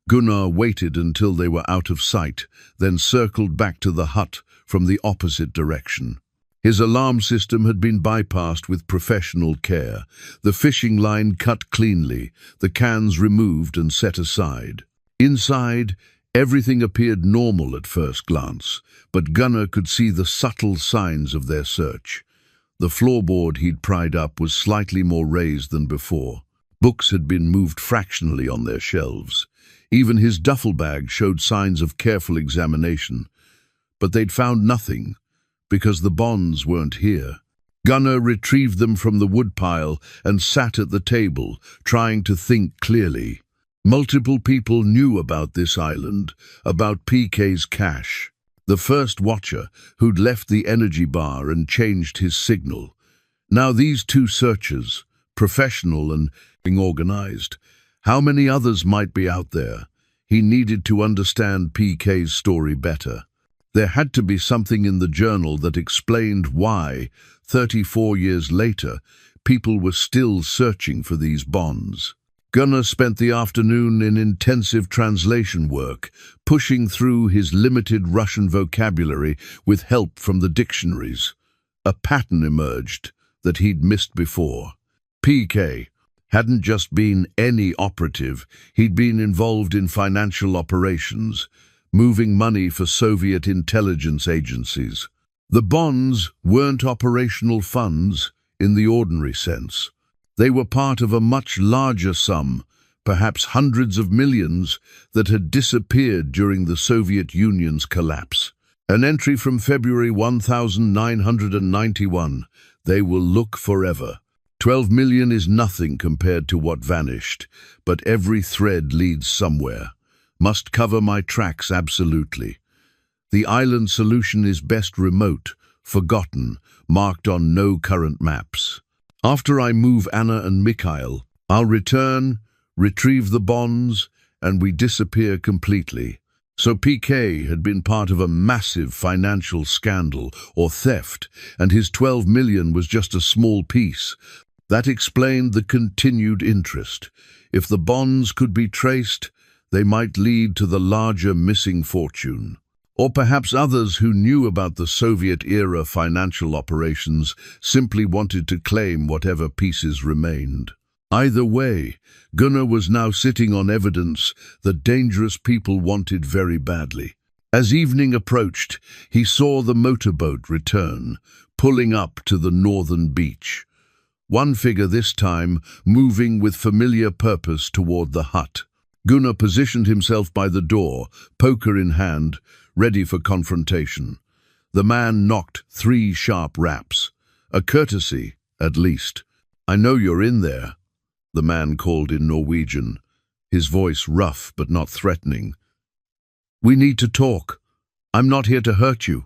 Gunnar waited until they were out of sight, then circled back to the hut from the opposite direction. His alarm system had been bypassed with professional care, the fishing line cut cleanly, the cans removed and set aside. Inside, everything appeared normal at first glance, but Gunnar could see the subtle signs of their search. The floorboard he'd pried up was slightly more raised than before. Books had been moved fractionally on their shelves. Even his duffel bag showed signs of careful examination. But they'd found nothing, because the bonds weren't here. Gunnar retrieved them from the woodpile and sat at the table, trying to think clearly. Multiple people knew about this island, about PK's cache. The first watcher, who'd left the energy bar and changed his signal. Now these two searchers, professional and organized. How many others might be out there? He needed to understand PK's story better. There had to be something in the journal that explained why, 34 years later, people were still searching for these bonds. Gunnar spent the afternoon in intensive translation work, pushing through his limited Russian vocabulary with help from the dictionaries. A pattern emerged that he'd missed before. PK hadn't just been any operative, he'd been involved in financial operations, moving money for Soviet intelligence agencies. The bonds weren't operational funds in the ordinary sense. They were part of a much larger sum, perhaps hundreds of millions, that had disappeared during the Soviet Union's collapse. An entry from February 1991. They will look forever. 12 million is nothing compared to what vanished, but every thread leads somewhere. Must cover my tracks absolutely. The island solution is best remote, forgotten, marked on no current maps. After I move Anna and Mikhail, I'll return, retrieve the bonds, and we disappear completely. So PK had been part of a massive financial scandal or theft, and his 12 million was just a small piece. That explained the continued interest. If the bonds could be traced, they might lead to the larger missing fortune. Or perhaps others who knew about the Soviet-era financial operations simply wanted to claim whatever pieces remained. Either way, Gunnar was now sitting on evidence that dangerous people wanted very badly. As evening approached, he saw the motorboat return, pulling up to the northern beach. One figure this time moving with familiar purpose toward the hut. Gunnar positioned himself by the door, poker in hand, ready for confrontation. The man knocked 3 sharp raps. A courtesy, at least. "I know you're in there," the man called in Norwegian, his voice rough but not threatening. "We need to talk. I'm not here to hurt you."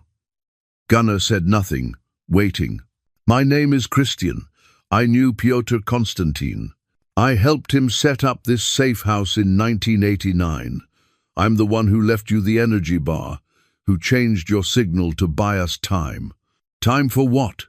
Gunnar said nothing, waiting. "My name is Christian. I knew Pyotr Konstantin. I helped him set up this safe house in 1989. I'm the one who left you the energy bar, who changed your signal to buy us time." "Time for what?"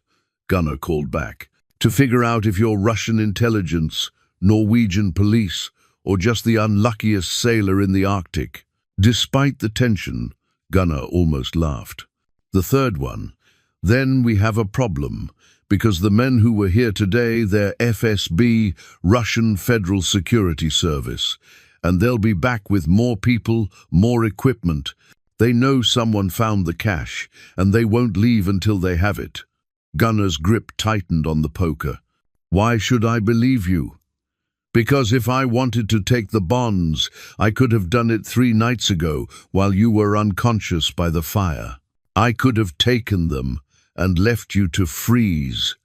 Gunnar called back. "To figure out if you're Russian intelligence, Norwegian police, or just the unluckiest sailor in the Arctic." Despite the tension, Gunnar almost laughed. "The third one. Then we have a problem. Because the men who were here today, they're FSB, Russian Federal Security Service, and they'll be back with more people, more equipment. They know someone found the cash, and they won't leave until they have it. Gunnar's grip tightened on the poker. Why should I believe you? Because if I wanted to take the bonds, I could have done it 3 nights ago while you were unconscious by the fire. I could have taken them and left you to freeze,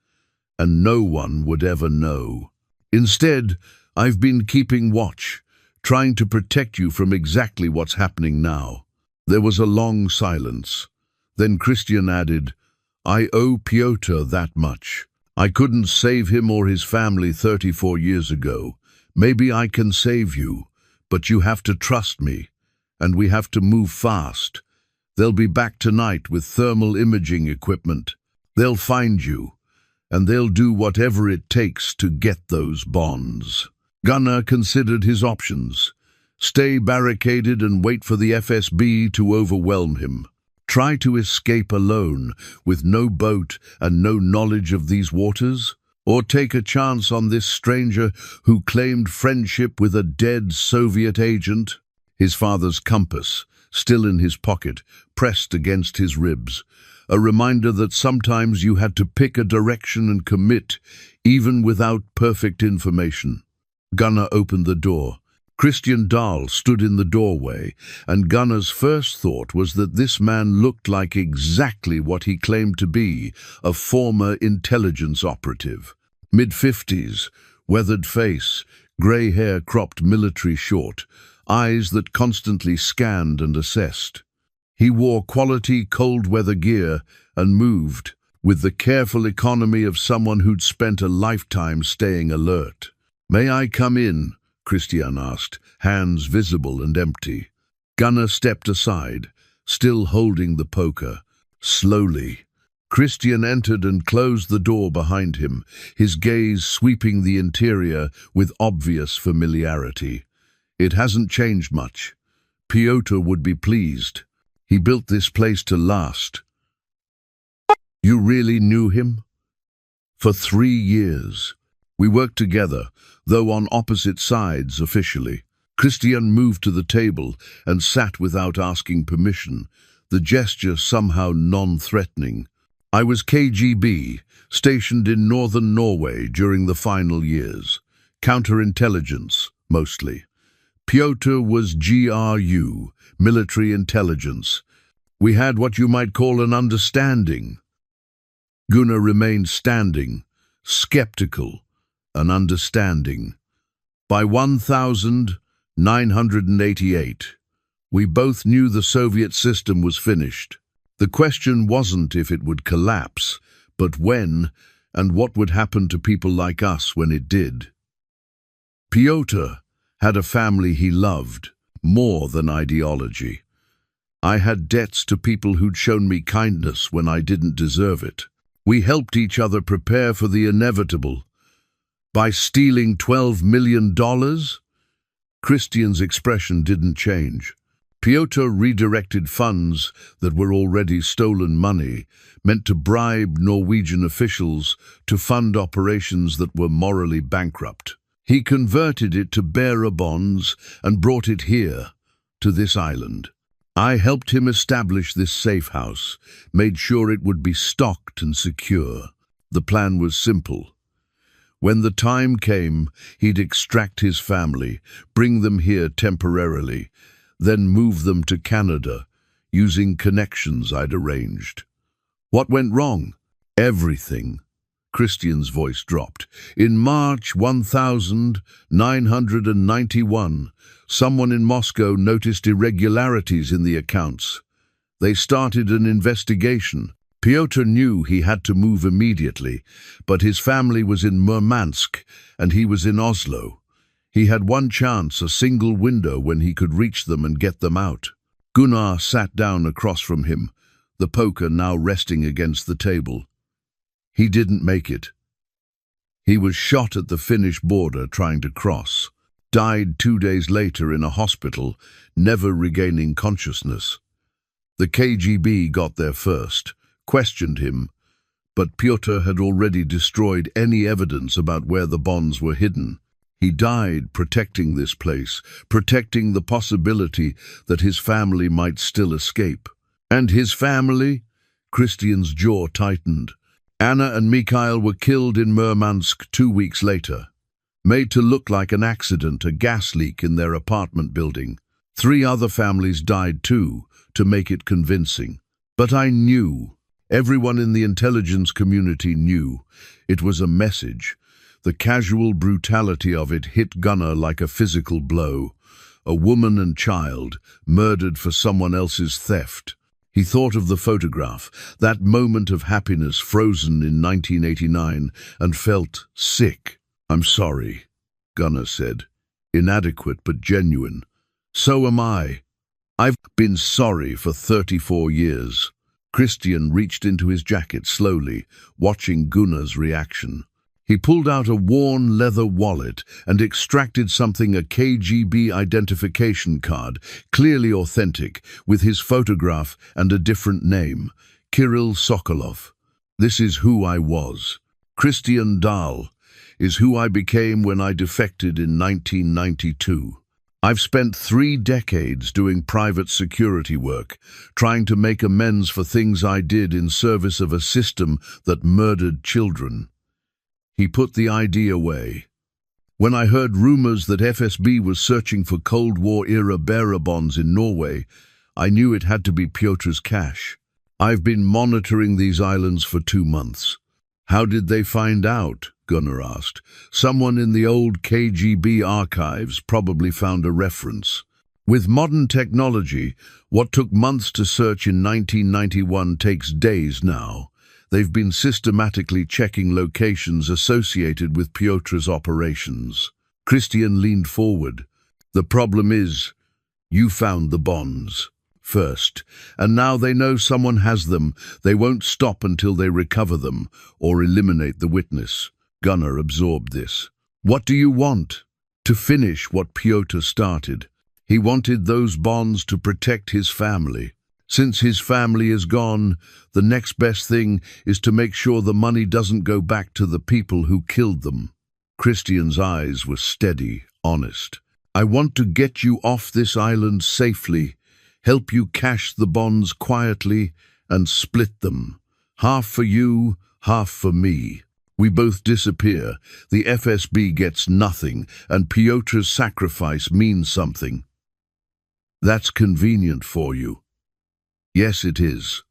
and no one would ever know. Instead, I've been keeping watch, trying to protect you from exactly what's happening now. There was a long silence. Then Christian added, I owe Piotr that much. I couldn't save him or his family 34 years ago. Maybe I can save you, but you have to trust me, and we have to move fast. They'll be back tonight with thermal imaging equipment. They'll find you, and they'll do whatever it takes to get those bonds. Gunnar considered his options. Stay barricaded and wait for the FSB to overwhelm him. Try to escape alone, with no boat and no knowledge of these waters? Or take a chance on this stranger who claimed friendship with a dead Soviet agent? His father's compass, still in his pocket, pressed against his ribs. A reminder that sometimes you had to pick a direction and commit, even without perfect information. Gunnar opened the door. Christian Dahl stood in the doorway, and Gunnar's first thought was that this man looked like exactly what he claimed to be, a former intelligence operative. Mid-50s, weathered face, grey hair cropped military short, eyes that constantly scanned and assessed. He wore quality cold-weather gear and moved, with the careful economy of someone who'd spent a lifetime staying alert. "May I come in?" Christian asked, hands visible and empty. Gunnar stepped aside, still holding the poker. Slowly, Christian entered and closed the door behind him, his gaze sweeping the interior with obvious familiarity. "It hasn't changed much. Piotr would be pleased. He built this place to last." "You really knew him?" "For 3 years. We worked together, though on opposite sides officially." Christian moved to the table and sat without asking permission, the gesture somehow non-threatening. "I was KGB, stationed in northern Norway during the final years. Counterintelligence, mostly. Piotr was GRU, military intelligence. We had what you might call an understanding." Gunnar remained standing, skeptical. An understanding. "By 1988, we both knew the Soviet system was finished. The question wasn't if it would collapse, but when, and what would happen to people like us when it did. Piotr had a family he loved, more than ideology. I had debts to people who'd shown me kindness when I didn't deserve it. We helped each other prepare for the inevitable. By stealing $12 million? Christian's expression didn't change. Piotr redirected funds that were already stolen money, meant to bribe Norwegian officials to fund operations that were morally bankrupt. He converted it to bearer bonds and brought it here, to this island. I helped him establish this safe house, made sure it would be stocked and secure. The plan was simple. When the time came, he'd extract his family, bring them here temporarily, then move them to Canada, using connections I'd arranged. What went wrong? Everything. Christian's voice dropped. In March 1991, someone in Moscow noticed irregularities in the accounts. They started an investigation. Piotr knew he had to move immediately, but his family was in Murmansk and he was in Oslo. He had one chance, a single window when he could reach them and get them out. Gunnar sat down across from him, the poker now resting against the table. He didn't make it. He was shot at the Finnish border trying to cross. Died 2 days later in a hospital, never regaining consciousness. The KGB got there first, questioned him, but Piotr had already destroyed any evidence about where the bonds were hidden. He died protecting this place, protecting the possibility that his family might still escape. And his family? Christian's jaw tightened. Anna and Mikhail were killed in Murmansk 2 weeks later. Made to look like an accident, a gas leak in their apartment building. 3 other families died too, to make it convincing. But I knew. Everyone in the intelligence community knew. It was a message. The casual brutality of it hit Gunnar like a physical blow. A woman and child, murdered for someone else's theft. He thought of the photograph, that moment of happiness frozen in 1989, and felt sick. "I'm sorry," Gunnar said. Inadequate but genuine. "So am I. I've been sorry for 34 years. Christian reached into his jacket slowly, watching Gunnar's reaction. He pulled out a worn leather wallet and extracted something, a KGB identification card, clearly authentic, with his photograph and a different name, Kirill Sokolov. "This is who I was. Christian Dahl is who I became when I defected in 1992. I've spent 3 decades doing private security work, trying to make amends for things I did in service of a system that murdered children." He put the ID away. "When I heard rumors that FSB was searching for Cold War-era bearer bonds in Norway, I knew it had to be Pyotr's cash. I've been monitoring these islands for 2 months. "How did they find out?" Gunnar asked. "Someone in the old KGB archives probably found a reference. With modern technology, what took months to search in 1991 takes days now. They've been systematically checking locations associated with Pyotr's operations." Christian leaned forward. "The problem is, you found the bonds first, and now they know someone has them. They won't stop until they recover them or eliminate the witness." Gunnar absorbed this. "What do you want?" "To finish what Pyotr started. He wanted those bonds to protect his family. Since his family is gone, the next best thing is to make sure the money doesn't go back to the people who killed them." Christian's eyes were steady, honest. "I want to get you off this island safely, help you cash the bonds quietly, and split them. Half for you, half for me. We both disappear, the FSB gets nothing, and Pyotr's sacrifice means something." "That's convenient for you." "Yes, it is.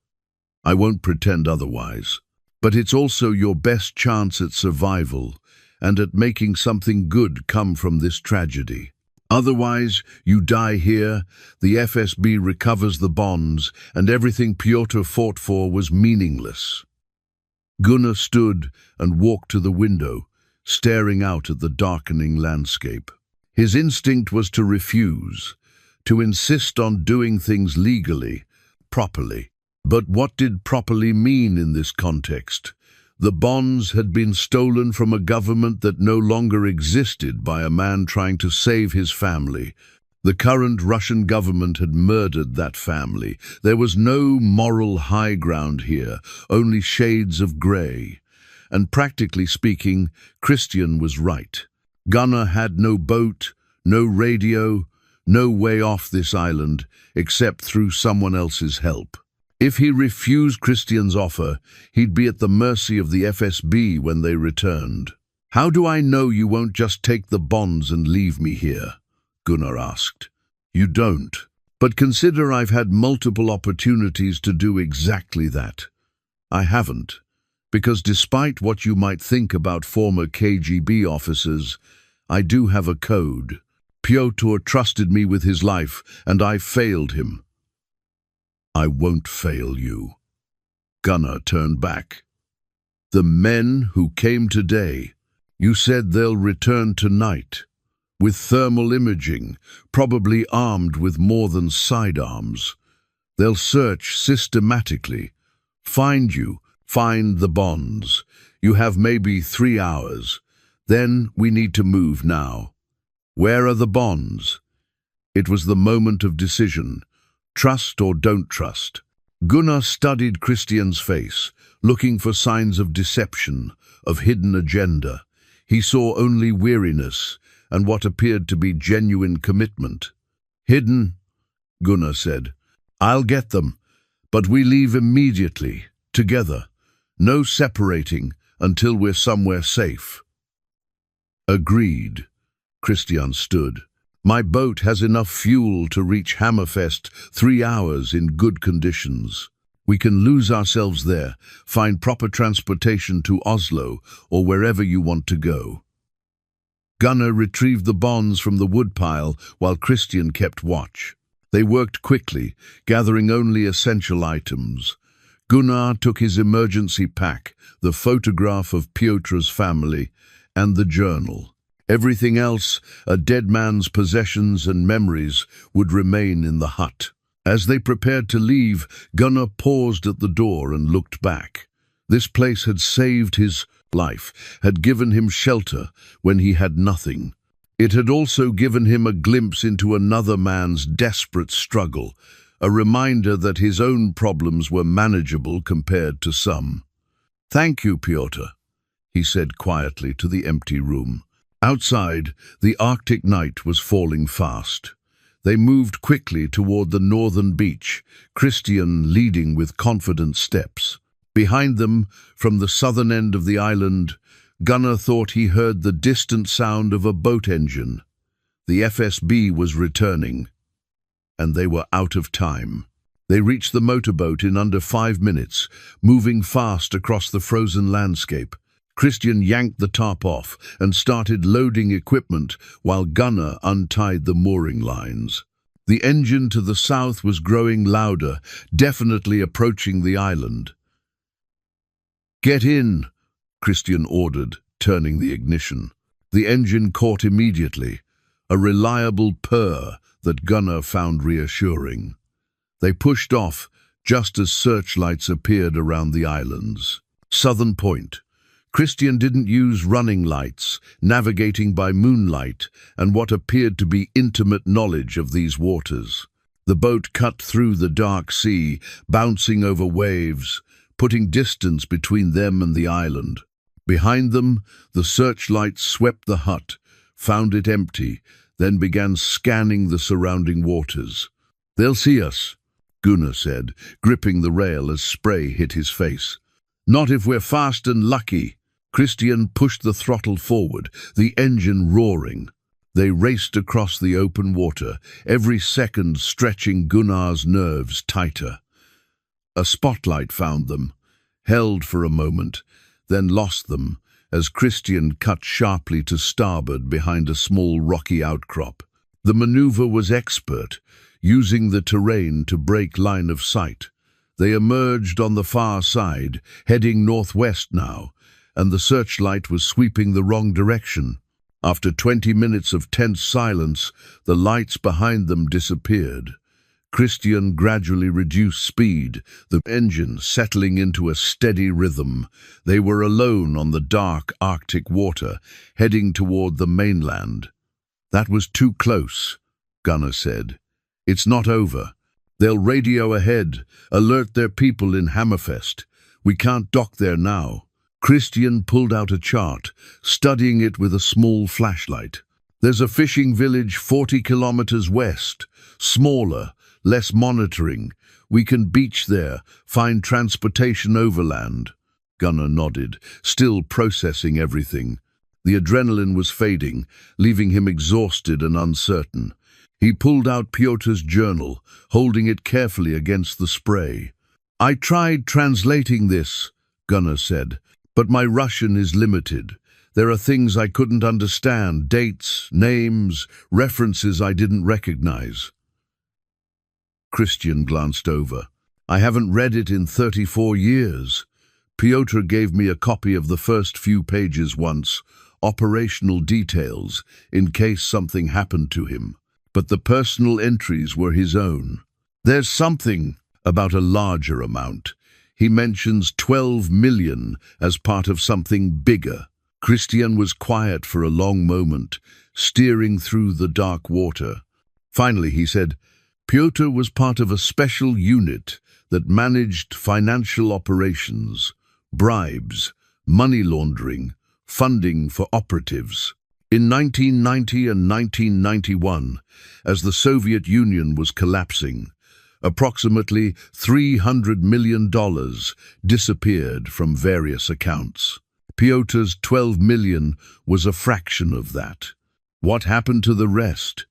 I won't pretend otherwise. But it's also your best chance at survival and at making something good come from this tragedy. Otherwise, you die here, the FSB recovers the bonds, and everything Pyotr fought for was meaningless." Gunnar stood and walked to the window, staring out at the darkening landscape. His instinct was to refuse, to insist on doing things legally, properly. But what did properly mean in this context? The bonds had been stolen from a government that no longer existed by a man trying to save his family. The current Russian government had murdered that family. There was no moral high ground here, only shades of grey. And practically speaking, Christian was right. Gunnar had no boat, no radio, no way off this island, except through someone else's help. If he refused Christian's offer, he'd be at the mercy of the FSB when they returned. "How do I know you won't just take the bonds and leave me here?" Gunnar asked. "You don't. But consider I've had multiple opportunities to do exactly that. I haven't, because despite what you might think about former KGB officers, I do have a code. Pyotr trusted me with his life, and I failed him." "I won't fail you." Gunnar turned back. "The men who came today, you said they'll return tonight, with thermal imaging, probably armed with more than sidearms. They'll search systematically, find you, find the bonds. You have maybe 3 hours. Then we need to move now. Where are the bonds?" It was the moment of decision. Trust or don't trust. Gunnar studied Christian's face, looking for signs of deception, of hidden agenda. He saw only weariness, and what appeared to be genuine commitment. "Hidden," Gunnar said. "I'll get them, but we leave immediately, together. No separating until we're somewhere safe." "Agreed," Christian stood. "My boat has enough fuel to reach Hammerfest 3 hours in good conditions. We can lose ourselves there, find proper transportation to Oslo or wherever you want to go." Gunnar retrieved the bonds from the woodpile while Christian kept watch. They worked quickly, gathering only essential items. Gunnar took his emergency pack, the photograph of Piotr's family, and the journal. Everything else, a dead man's possessions and memories, would remain in the hut. As they prepared to leave, Gunnar paused at the door and looked back. This place had saved his life, had given him shelter when he had nothing. It had also given him a glimpse into another man's desperate struggle, a reminder that his own problems were manageable compared to some. "Thank you, Piotr," he said quietly to the empty room. Outside, the Arctic night was falling fast. They moved quickly toward the northern beach, Christian leading with confident steps. Behind them, from the southern end of the island, Gunnar thought he heard the distant sound of a boat engine. The FSB was returning, and they were out of time. They reached the motorboat in under 5 minutes, moving fast across the frozen landscape. Christian yanked the top off and started loading equipment while Gunnar untied the mooring lines. The engine to the south was growing louder, definitely approaching the island. "Get in," Christian ordered, turning the ignition. The engine caught immediately, a reliable purr that Gunnar found reassuring. They pushed off just as searchlights appeared around the islands. Southern Point. Christian didn't use running lights, navigating by moonlight and what appeared to be intimate knowledge of these waters. The boat cut through the dark sea, bouncing over waves, putting distance between them and the island. Behind them, the searchlights swept the hut, found it empty, then began scanning the surrounding waters. "They'll see us," Gunnar said, gripping the rail as spray hit his face. "Not if we're fast and lucky." Christian pushed the throttle forward, the engine roaring. They raced across the open water, every second stretching Gunnar's nerves tighter. A spotlight found them, held for a moment, then lost them as Christian cut sharply to starboard behind a small rocky outcrop. The maneuver was expert, using the terrain to break line of sight. They emerged on the far side, heading northwest now, and the searchlight was sweeping the wrong direction. After 20 minutes of tense silence, the lights behind them disappeared. Christian gradually reduced speed, the engine settling into a steady rhythm. They were alone on the dark Arctic water, heading toward the mainland. "That was too close," Gunnar said. "It's not over. They'll radio ahead, alert their people in Hammerfest. We can't dock there now." Christian pulled out a chart, studying it with a small flashlight. "There's a fishing village 40 kilometers west, smaller, less monitoring. We can beach there, find transportation overland." Gunnar nodded, still processing everything. The adrenaline was fading, leaving him exhausted and uncertain. He pulled out Piotr's journal, holding it carefully against the spray. "I tried translating this," Gunnar said, "but my Russian is limited. There are things I couldn't understand, dates, names, references I didn't recognize." Christian glanced over. "I haven't read it in 34 years. Piotr gave me a copy of the first few pages once, operational details, in case something happened to him. But the personal entries were his own. There's something about a larger amount. He mentions 12 million as part of something bigger." Christian was quiet for a long moment, steering through the dark water. Finally, he said, "Piotr was part of a special unit that managed financial operations, bribes, money laundering, funding for operatives." In 1990 and 1991, as the Soviet Union was collapsing, approximately $300 million disappeared from various accounts. Pyotr's $12 million was a fraction of that. What happened to the rest?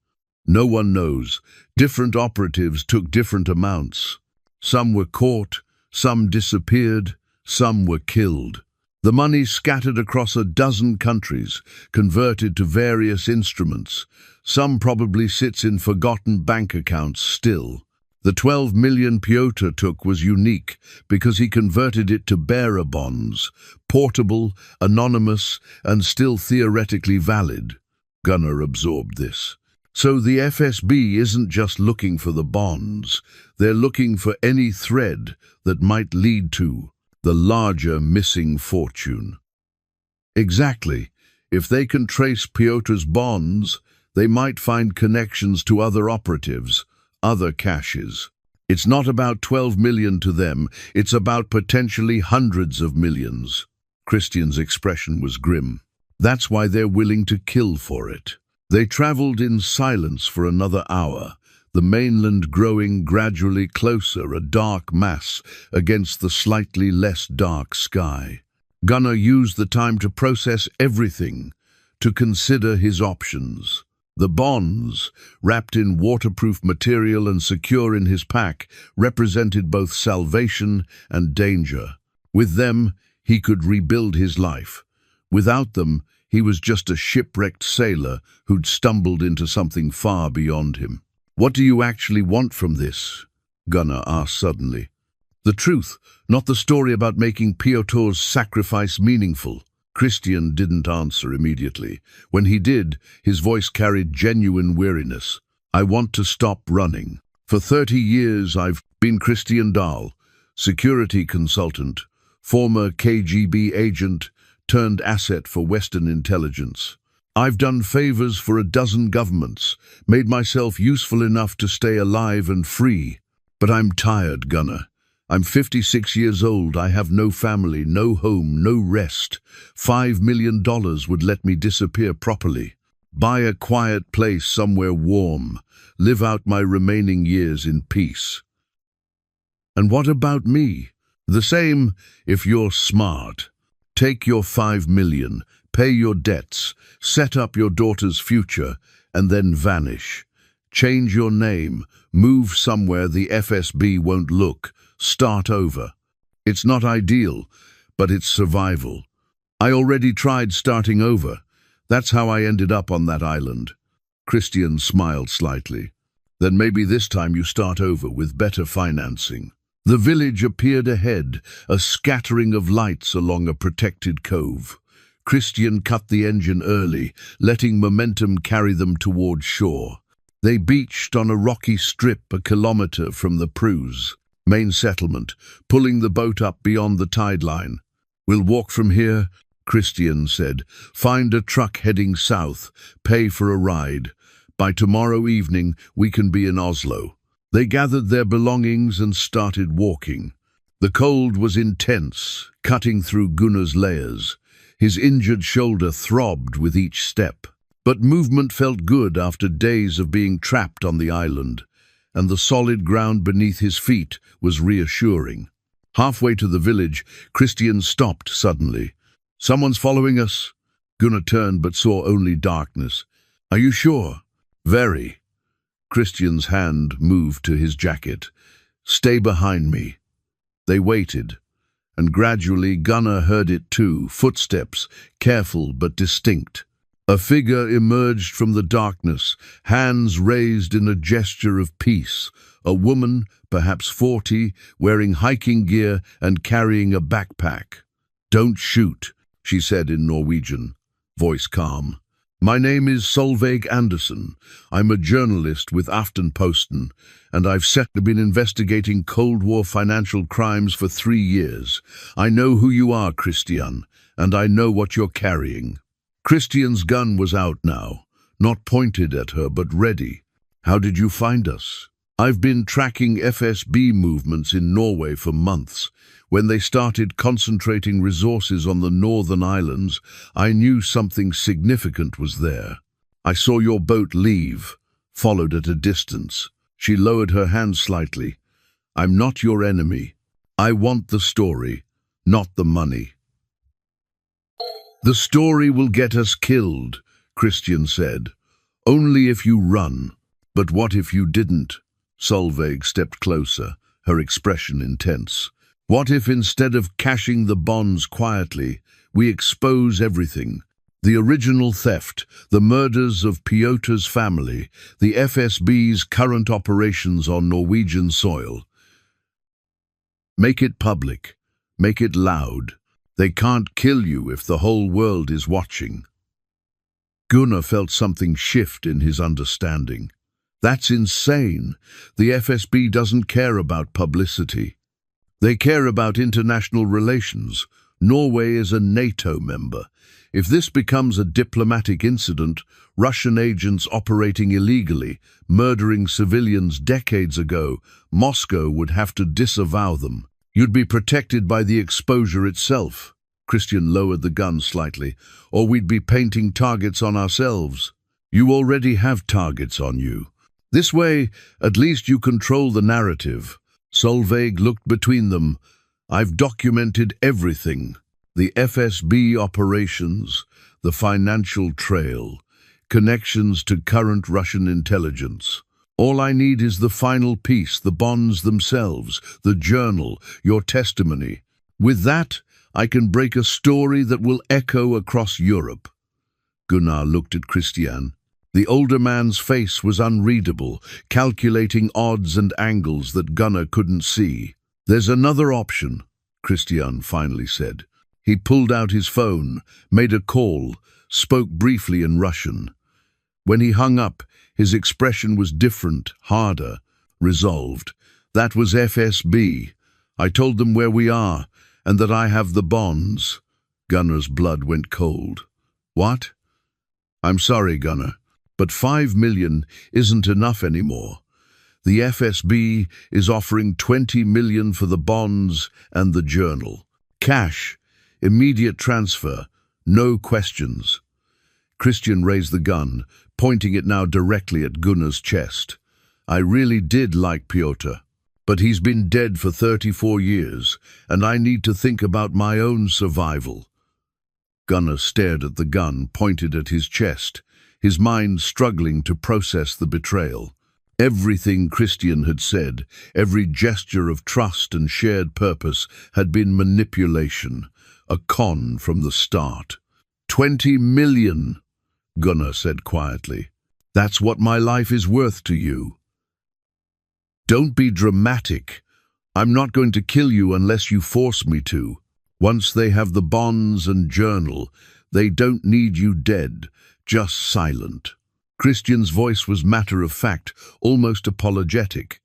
No one knows. Different operatives took different amounts. Some were caught, some disappeared, some were killed. The money scattered across a dozen countries, converted to various instruments. Some probably sits in forgotten bank accounts still. The $12 million Pyotr took was unique because he converted it to bearer bonds, portable, anonymous, and still theoretically valid. Gunnar absorbed this. So the FSB isn't just looking for the bonds, they're looking for any thread that might lead to the larger missing fortune. Exactly. If they can trace Pyotr's bonds, they might find connections to other operatives, other caches. It's not about 12 million to them, it's about potentially hundreds of millions. Christian's expression was grim. That's why they're willing to kill for it. They traveled in silence for another hour, the mainland growing gradually closer, a dark mass against the slightly less dark sky. Gunnar used the time to process everything, to consider his options. The bonds, wrapped in waterproof material and secure in his pack, represented both salvation and danger. With them, he could rebuild his life. Without them, he was just a shipwrecked sailor who'd stumbled into something far beyond him. "What do you actually want from this?" Gunnar asked suddenly. "The truth, not the story about making Pyotr's sacrifice meaningful." Christian didn't answer immediately. When he did, his voice carried genuine weariness. "I want to stop running. For 30 years I've been Christian Dahl, security consultant, former KGB agent, turned asset for Western intelligence. I've done favors for a dozen governments, made myself useful enough to stay alive and free. But I'm tired, Gunnar. I'm 56 years old, I have no family, no home, no rest. $5 million would let me disappear properly. Buy a quiet place somewhere warm, live out my remaining years in peace." "And what about me?" "The same, if you're smart. Take your $5 million, pay your debts, set up your daughter's future, and then vanish. Change your name, move somewhere the FSB won't look, start over. It's not ideal, but it's survival. I already tried starting over. That's how I ended up on that island." Christian smiled slightly. "Then maybe this time you start over with better financing." The village appeared ahead, a scattering of lights along a protected cove. Christian cut the engine early, letting momentum carry them toward shore. They beached on a rocky strip a kilometer from the Prus, main settlement, pulling the boat up beyond the tide line. "We'll walk from here," Christian said. "Find a truck heading south, pay for a ride. By tomorrow evening, we can be in Oslo." They gathered their belongings and started walking. The cold was intense, cutting through Gunnar's layers. His injured shoulder throbbed with each step. But movement felt good after days of being trapped on the island, and the solid ground beneath his feet was reassuring. Halfway to the village, Christian stopped suddenly. "Someone's following us." Gunnar turned but saw only darkness. "Are you sure?" "Very." Christian's hand moved to his jacket. "Stay behind me." They waited, and gradually Gunnar heard it too, footsteps, careful but distinct. A figure emerged from the darkness, hands raised in a gesture of peace. A woman, perhaps 40, wearing hiking gear and carrying a backpack. "Don't shoot," she said in Norwegian, voice calm. "My name is Solveig Andersen. I'm a journalist with Aftenposten, and I've been investigating Cold War financial crimes for 3 years. I know who you are, Christian, and I know what you're carrying." Christian's gun was out now, not pointed at her but ready. "How did you find us?" I've been tracking FSB movements in Norway for months. When they started concentrating resources on the northern islands, I knew something significant was there. I saw your boat leave, followed at a distance. She lowered her hand slightly. I'm not your enemy. I want the story, not the money. The story will get us killed, Christian said. Only if you run. But what if you didn't? Solveig stepped closer, her expression intense. What if instead of cashing the bonds quietly, we expose everything? The original theft, the murders of Piotr's family, the FSB's current operations on Norwegian soil. Make it public. Make it loud. They can't kill you if the whole world is watching. Gunnar felt something shift in his understanding. That's insane. The FSB doesn't care about publicity. They care about international relations. Norway is a NATO member. If this becomes a diplomatic incident, Russian agents operating illegally, murdering civilians decades ago, Moscow would have to disavow them. You'd be protected by the exposure itself. Christian lowered the gun slightly. Or we'd be painting targets on ourselves. You already have targets on you. This way, at least you control the narrative. Solveig looked between them. I've documented everything. The FSB operations, the financial trail, connections to current Russian intelligence. All I need is the final piece, the bonds themselves, the journal, your testimony. With that, I can break a story that will echo across Europe. Gunnar looked at Christian. The older man's face was unreadable, calculating odds and angles that Gunnar couldn't see. There's another option, Christian finally said. He pulled out his phone, made a call, spoke briefly in Russian. When he hung up, his expression was different, harder, resolved. That was FSB. I told them where we are, and that I have the bonds. Gunnar's blood went cold. What? I'm sorry, Gunnar. But 5 million isn't enough anymore. The FSB is offering 20 million for the bonds and the journal. Cash, immediate transfer, no questions. Christian raised the gun, pointing it now directly at Gunnar's chest. I really did like Piotr, but he's been dead for 34 years, and I need to think about my own survival. Gunnar stared at the gun, pointed at his chest, his mind struggling to process the betrayal. Everything Christian had said, every gesture of trust and shared purpose had been manipulation, a con from the start. 20 million, Gunnar said quietly. That's what my life is worth to you. Don't be dramatic. I'm not going to kill you unless you force me to. Once they have the bonds and journal, they don't need you dead, just silent. Christian's voice was matter-of-fact, almost apologetic.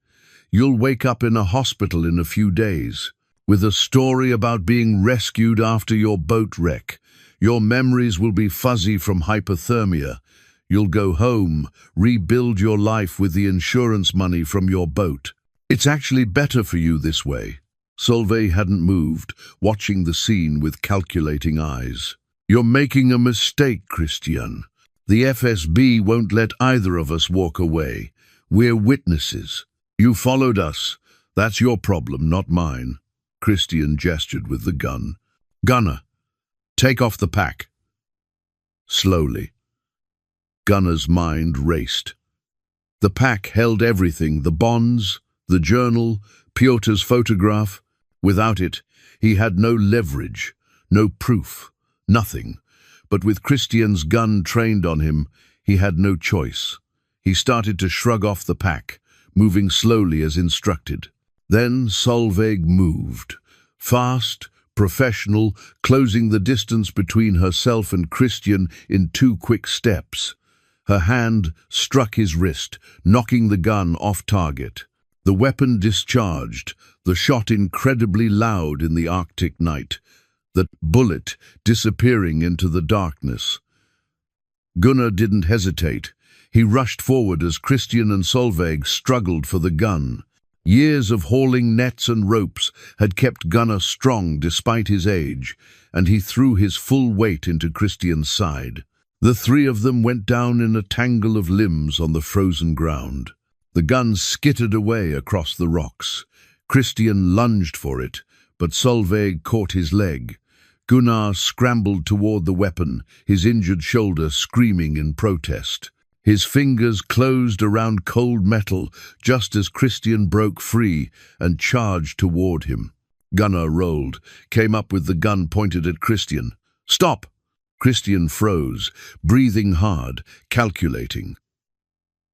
You'll wake up in a hospital in a few days, with a story about being rescued after your boat wreck. Your memories will be fuzzy from hypothermia. You'll go home, rebuild your life with the insurance money from your boat. It's actually better for you this way. Solveig hadn't moved, watching the scene with calculating eyes. You're making a mistake, Christian. The FSB won't let either of us walk away. We're witnesses. You followed us. That's your problem, not mine. Christian gestured with the gun. Gunnar, take off the pack. Slowly. Gunnar's mind raced. The pack held everything, the bonds, the journal, Piotr's photograph. Without it, he had no leverage, no proof, nothing. But with Christian's gun trained on him, he had no choice. He started to shrug off the pack, moving slowly as instructed. Then Solveig moved. Fast, professional, closing the distance between herself and Christian in 2 quick steps. Her hand struck his wrist, knocking the gun off target. The weapon discharged, the shot incredibly loud in the Arctic night, the bullet disappearing into the darkness. Gunnar didn't hesitate. He rushed forward as Christian and Solveig struggled for the gun. Years of hauling nets and ropes had kept Gunnar strong despite his age, and he threw his full weight into Christian's side. The three of them went down in a tangle of limbs on the frozen ground. The gun skittered away across the rocks. Christian lunged for it, but Solveig caught his leg. Gunnar scrambled toward the weapon, his injured shoulder screaming in protest. His fingers closed around cold metal just as Christian broke free and charged toward him. Gunnar rolled, came up with the gun pointed at Christian. "Stop!" Christian froze, breathing hard, calculating.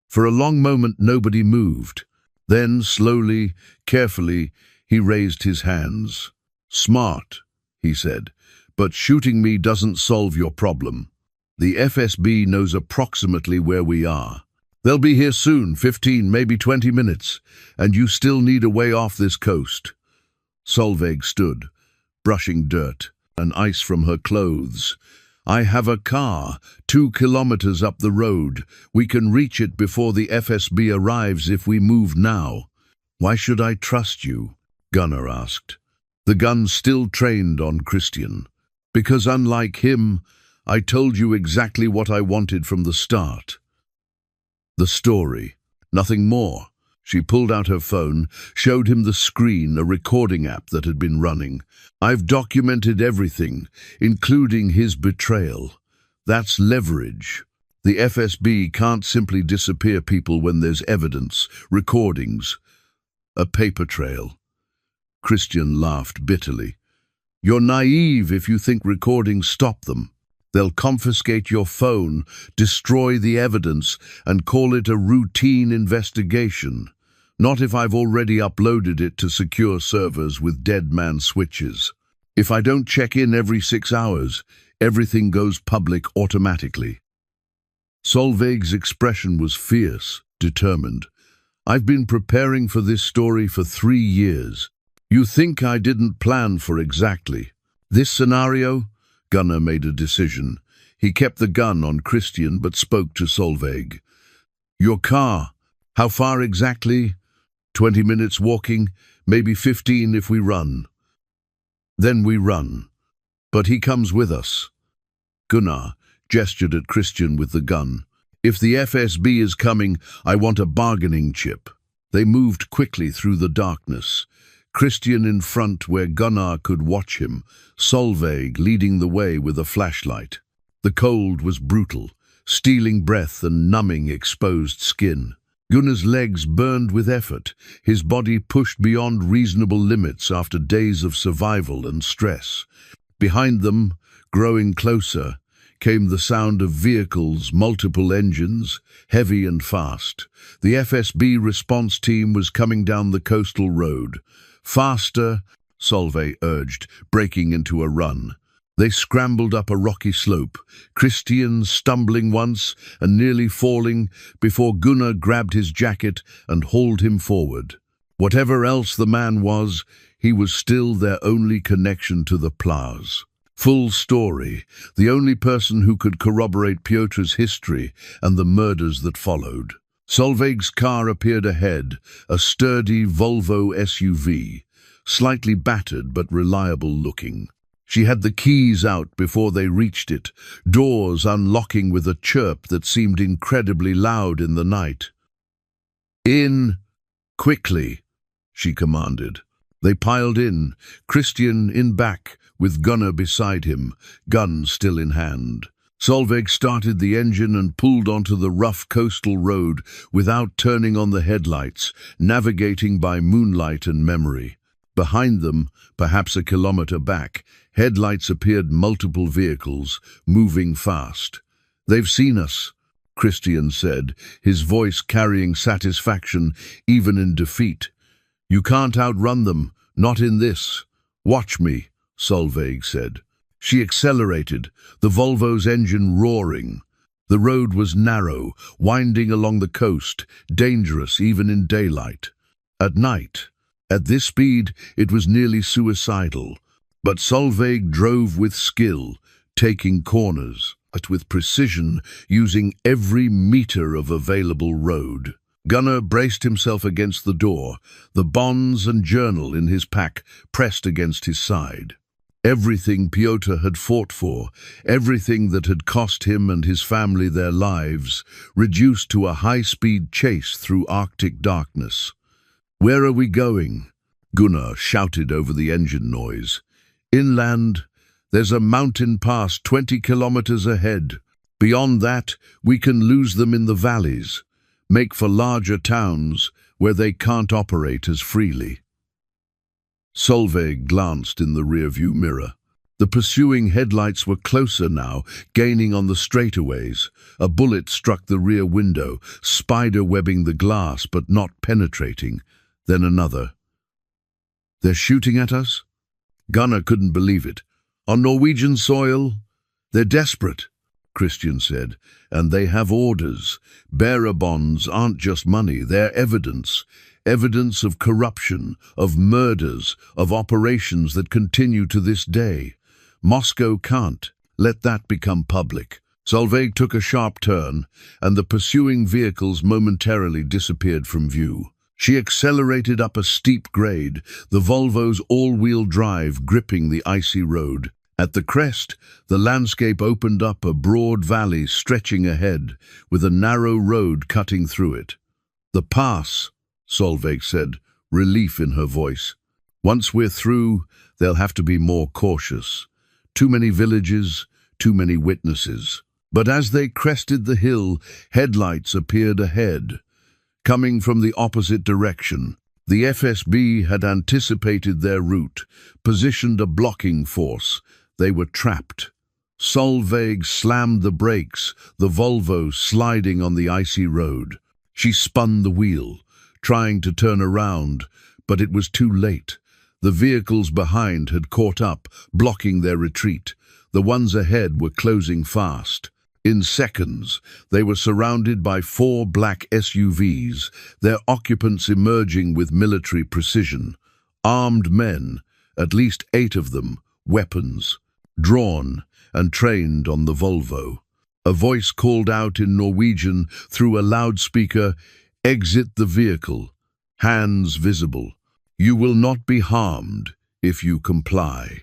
For a long moment nobody moved. Then, slowly, carefully, he raised his hands. "Smart," he said, "but shooting me doesn't solve your problem. The FSB knows approximately where we are. They'll be here soon, 15, maybe 20 minutes, and you still need a way off this coast." Solveig stood, brushing dirt and ice from her clothes. "I have a car, 2 kilometers up the road. We can reach it before the FSB arrives if we move now." "Why should I trust you?" Gunnar asked. The gun still trained on Christian. "Because unlike him, I told you exactly what I wanted from the start." The story. Nothing more. She pulled out her phone, showed him the screen, a recording app that had been running. "I've documented everything, including his betrayal. That's leverage. The FSB can't simply disappear people when there's evidence, recordings, a paper trail." Christian laughed bitterly. "You're naive if you think recordings stop them. They'll confiscate your phone, destroy the evidence, and call it a routine investigation. Not if I've already uploaded it to secure servers with dead man switches. If I don't check in every 6 hours, everything goes public automatically." Solveig's expression was fierce, determined. "I've been preparing for this story for 3 years. You think I didn't plan for exactly this scenario?" Gunnar made a decision. He kept the gun on Christian but spoke to Solveig. "Your car, how far exactly?" 20 minutes walking, maybe 15 if we run." "Then we run. But he comes with us." Gunnar gestured at Christian with the gun. "If the FSB is coming, I want a bargaining chip." They moved quickly through the darkness. Christian in front where Gunnar could watch him, Solveig leading the way with a flashlight. The cold was brutal, stealing breath and numbing exposed skin. Gunnar's legs burned with effort, his body pushed beyond reasonable limits after days of survival and stress. Behind them, growing closer, came the sound of vehicles, multiple engines, heavy and fast. The FSB response team was coming down the coastal road. "Faster," Solveig urged, breaking into a run. They scrambled up a rocky slope, Christian stumbling once and nearly falling before Gunnar grabbed his jacket and hauled him forward. Whatever else the man was, he was still their only connection to the Plaza. Full story, the only person who could corroborate Piotr's history and the murders that followed. Solveig's car appeared ahead, a sturdy Volvo SUV, slightly battered but reliable looking. She had the keys out before they reached it, doors unlocking with a chirp that seemed incredibly loud in the night. "In, quickly," she commanded. They piled in, Christian in back, with Gunnar beside him, gun still in hand. Solveig started the engine and pulled onto the rough coastal road without turning on the headlights, navigating by moonlight and memory. Behind them, perhaps a kilometer back, headlights appeared multiple vehicles, moving fast. "They've seen us," Christian said, his voice carrying satisfaction even in defeat. "You can't outrun them, not in this." "Watch me," Solveig said. She accelerated, the Volvo's engine roaring. The road was narrow, winding along the coast, dangerous even in daylight. At night, at this speed, it was nearly suicidal. But Solveig drove with skill, taking corners. but with precision, using every meter of available road. Gunnar braced himself against the door, the bonds and journal in his pack pressed against his side. Everything Pyotr had fought for, everything that had cost him and his family their lives, reduced to a high-speed chase through Arctic darkness. "Where are we going?" Gunnar shouted over the engine noise. "Inland. There's a mountain pass 20 kilometers ahead. Beyond that, we can lose them in the valleys, make for larger towns where they can't operate as freely." Solveig glanced in the rearview mirror. The pursuing headlights were closer now, gaining on the straightaways. A bullet struck the rear window, spider-webbing the glass but not penetrating. Then another. "They're shooting at us?" Gunnar couldn't believe it. "On Norwegian soil? They're desperate," Christian said, "and they have orders. Bearer bonds aren't just money, they're evidence. Evidence of corruption, of murders, of operations that continue to this day. Moscow can't let that become public." Solveig took a sharp turn, and the pursuing vehicles momentarily disappeared from view. She accelerated up a steep grade, the Volvo's all-wheel drive gripping the icy road. At the crest, the landscape opened up a broad valley stretching ahead, with a narrow road cutting through it. "The pass," Solveig said, relief in her voice. "Once we're through, they'll have to be more cautious. Too many villages, too many witnesses." But as they crested the hill, headlights appeared ahead. Coming from the opposite direction, the FSB had anticipated their route, positioned a blocking force. They were trapped. Solveig slammed the brakes, the Volvo sliding on the icy road. She spun the wheel, trying to turn around, but it was too late. The vehicles behind had caught up, blocking their retreat. The ones ahead were closing fast. In seconds, they were surrounded by 4 black SUVs, their occupants emerging with military precision. Armed men, at least 8 of them, weapons, drawn and trained on the Volvo. A voice called out in Norwegian through a loudspeaker, "Exit the vehicle, hands visible. You will not be harmed if you comply."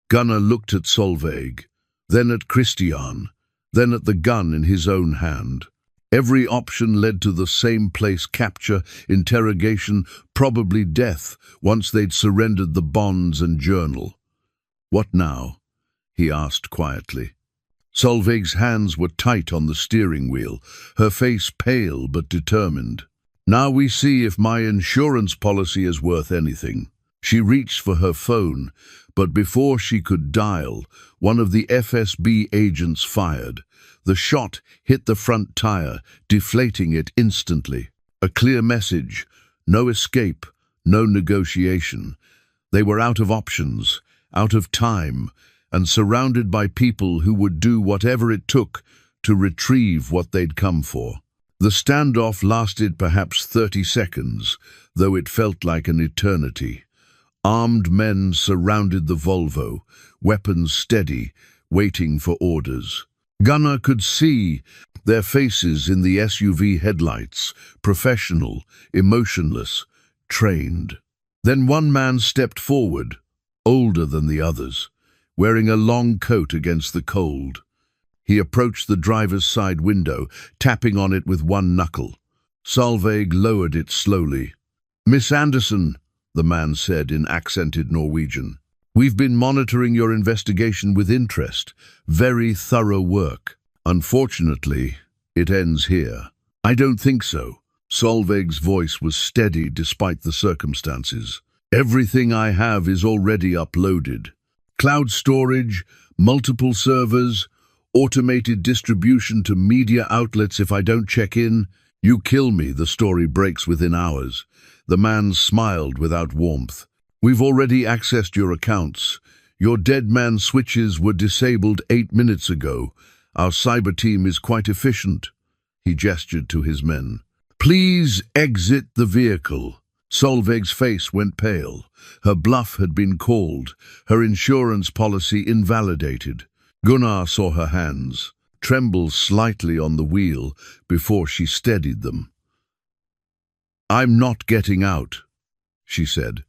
Gunnar looked at Solveig, then at Christian, then at the gun in his own hand. Every option led to the same place: capture, interrogation, probably death once they'd surrendered the bonds and journal. "What now?" he asked quietly. Solveig's hands were tight on the steering wheel, her face pale but determined. "Now we see if my insurance policy is worth anything." She reached for her phone, but before she could dial, one of the FSB agents fired. The shot hit the front tire, deflating it instantly. A clear message: no escape, no negotiation. They were out of options, out of time, and surrounded by people who would do whatever it took to retrieve what they'd come for. The standoff lasted perhaps 30 seconds, though it felt like an eternity. Armed men surrounded the Volvo, weapons steady, waiting for orders. Gunnar could see their faces in the SUV headlights, professional, emotionless, trained. Then one man stepped forward, older than the others, wearing a long coat against the cold. He approached the driver's side window, tapping on it with one knuckle. Solveig lowered it slowly. "Miss Anderson," the man said in accented Norwegian, "we've been monitoring your investigation with interest. Very thorough work. Unfortunately, it ends here." "I don't think so." Solveig's voice was steady despite the circumstances. "Everything I have is already uploaded. Cloud storage, multiple servers, automated distribution to media outlets. If I don't check in, you kill me." The story breaks within hours. The man smiled without warmth. "We've already accessed your accounts. Your dead man switches were disabled 8 minutes ago. Our cyber team is quite efficient." He gestured to his men. "Please exit the vehicle." Solveig's face went pale. Her bluff had been called, her insurance policy invalidated. Gunnar saw her hands. tremble slightly on the wheel before she steadied them. "I'm not getting out," she said.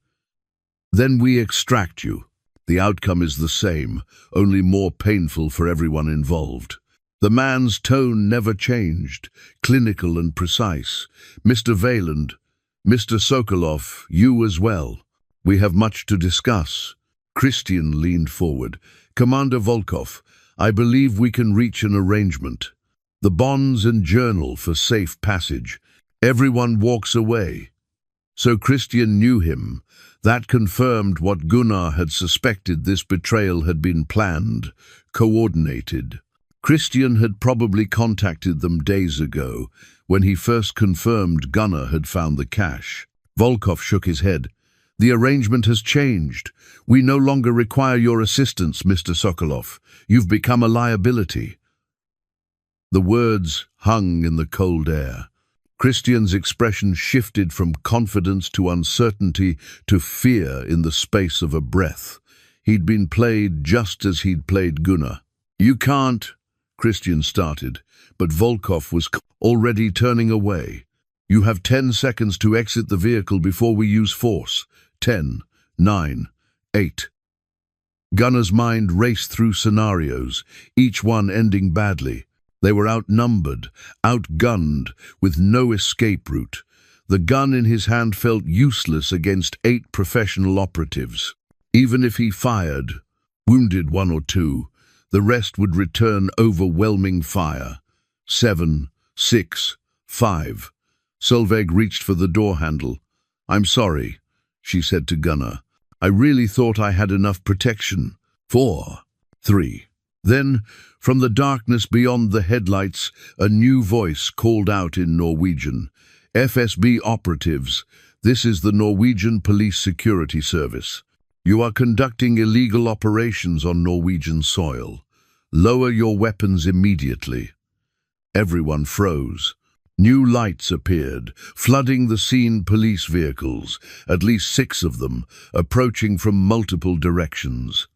"Then we extract you. The outcome is the same, only more painful for everyone involved." The man's tone never changed, clinical and precise. "Mr. Valand, Mr. Sokolov, you as well. We have much to discuss." Christian leaned forward. "Commander Volkov, I believe we can reach an arrangement. The bonds and journal for safe passage. Everyone walks away." So Christian knew him. That confirmed what Gunnar had suspected. This betrayal had been planned, coordinated. Christian had probably contacted them days ago, when he first confirmed Gunnar had found the cash. Volkov shook his head. "The arrangement has changed. We no longer require your assistance, Mr. Sokolov. You've become a liability." The words hung in the cold air. Christian's expression shifted from confidence to uncertainty to fear in the space of a breath. He'd been played just as he'd played Gunnar. "You can't," Christian started, but Volkov was already turning away. "You have 10 seconds to exit the vehicle before we use force. 10, 9, 8. Gunnar's mind raced through scenarios, each one ending badly. They were outnumbered, outgunned, with no escape route. The gun in his hand felt useless against 8 professional operatives. Even if he fired, wounded 1 or 2, the rest would return overwhelming fire. 7, 6, 5. Solveig reached for the door handle. "I'm sorry," she said to Gunnar. "I really thought I had enough protection." 4, 3. Then, from the darkness beyond the headlights, a new voice called out in Norwegian. "FSB operatives, this is the Norwegian Police Security Service. You are conducting illegal operations on Norwegian soil. Lower your weapons immediately." Everyone froze. New lights appeared, flooding the scene. Police vehicles, at least 6 of them, approaching from multiple directions.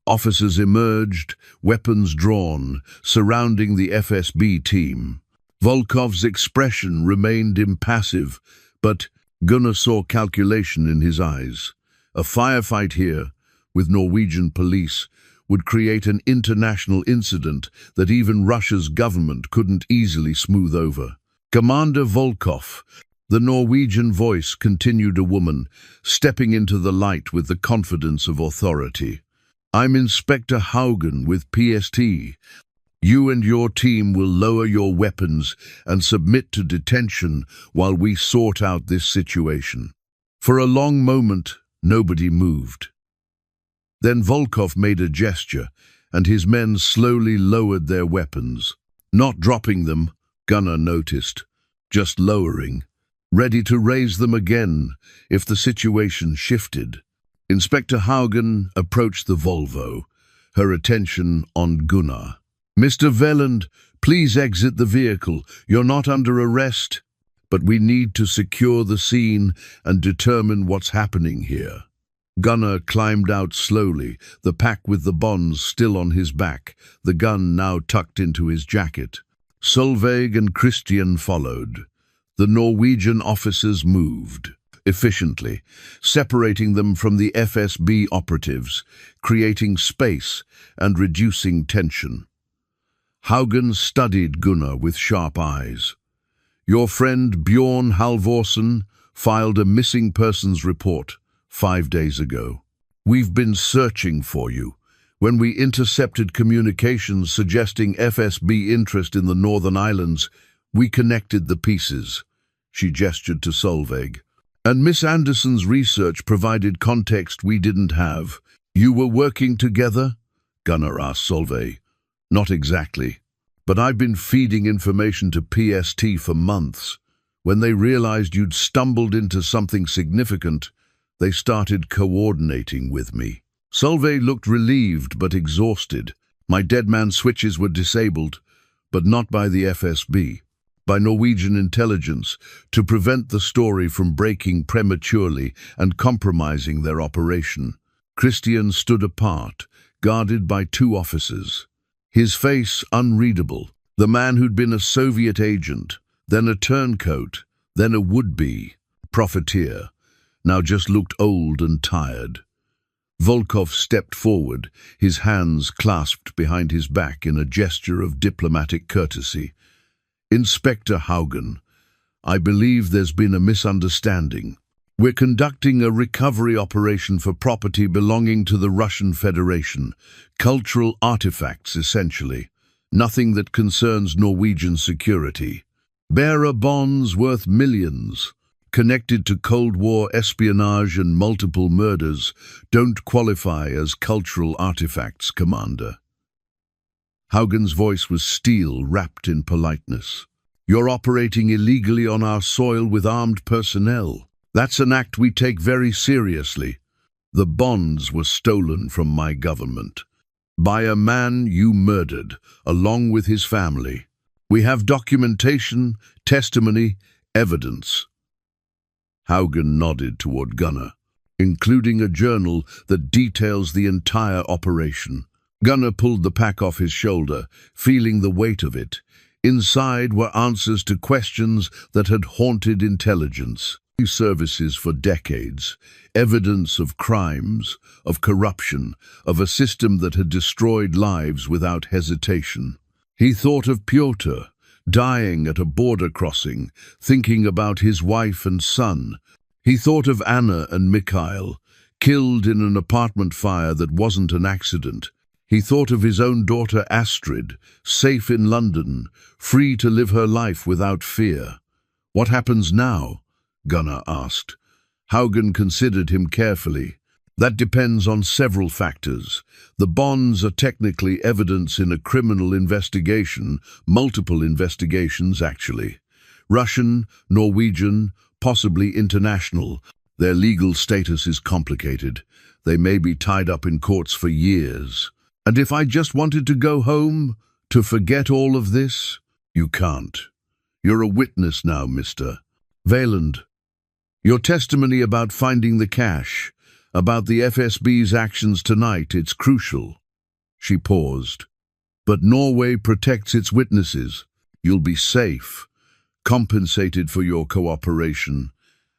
Officers emerged, weapons drawn, surrounding the FSB team. Volkov's expression remained impassive, but Gunnar saw calculation in his eyes. A firefight here, with Norwegian police, would create an international incident that even Russia's government couldn't easily smooth over. "Commander Volkov," the Norwegian voice continued, a woman, stepping into the light with the confidence of authority. "I'm Inspector Haugen with PST. You and your team will lower your weapons and submit to detention while we sort out this situation." For a long moment, nobody moved. Then Volkov made a gesture, and his men slowly lowered their weapons. Not dropping them, Gunnar noticed, just lowering, ready to raise them again if the situation shifted. Inspector Haugen approached the Volvo, her attention on Gunnar. "Mr. Valand, please exit the vehicle. You're not under arrest, but we need to secure the scene and determine what's happening here." Gunnar climbed out slowly, the pack with the bonds still on his back, the gun now tucked into his jacket. Solveig and Christian followed. The Norwegian officers moved efficiently, separating them from the FSB operatives, creating space and reducing tension. Haugen studied Gunnar with sharp eyes. "Your friend Bjorn Halvorsen filed a missing persons report 5 days ago. We've been searching for you. When we intercepted communications suggesting FSB interest in the Northern Islands, we connected the pieces." She gestured to Solveig. "And Miss Anderson's research provided context we didn't have." "You were working together?" Gunnar asked Solveig. "Not exactly, but I've been feeding information to PST for months. When they realized you'd stumbled into something significant, they started coordinating with me." Solveig looked relieved but exhausted. "My dead man switches were disabled, but not by the FSB. By Norwegian intelligence, to prevent the story from breaking prematurely and compromising their operation." Christian stood apart, guarded by 2 officers. His face unreadable. The man who'd been a Soviet agent, then a turncoat, then a would-be profiteer, now just looked old and tired. Volkov stepped forward, his hands clasped behind his back in a gesture of diplomatic courtesy. "Inspector Haugen, I believe there's been a misunderstanding. We're conducting a recovery operation for property belonging to the Russian Federation, cultural artifacts essentially, nothing that concerns Norwegian security. Bearer bonds worth millions, connected to Cold War espionage and multiple murders, don't qualify as cultural artifacts, Commander." Haugen's voice was steel wrapped in politeness. "You're operating illegally on our soil with armed personnel. That's an act we take very seriously. The bonds were stolen from my government by a man you murdered, along with his family. We have documentation, testimony, evidence." Haugen nodded toward Gunnar, including a journal that details the entire operation. Gunnar pulled the pack off his shoulder, feeling the weight of it. Inside were answers to questions that had haunted intelligence services for decades, evidence of crimes, of corruption, of a system that had destroyed lives without hesitation. He thought of Pyotr, dying at a border crossing, thinking about his wife and son. He thought of Anna and Mikhail, killed in an apartment fire that wasn't an accident. He thought of his own daughter Astrid, safe in London, free to live her life without fear. "What happens now?" Gunnar asked. Haugen considered him carefully. "That depends on several factors. The bonds are technically evidence in a criminal investigation, multiple investigations actually. Russian, Norwegian, possibly international. Their legal status is complicated. They may be tied up in courts for years. And if I just wanted to go home, to forget all of this, you can't. You're a witness now, Mr. Valand. Your testimony about finding the cash, about the FSB's actions tonight, it's crucial." She paused. "But Norway protects its witnesses. You'll be safe, compensated for your cooperation.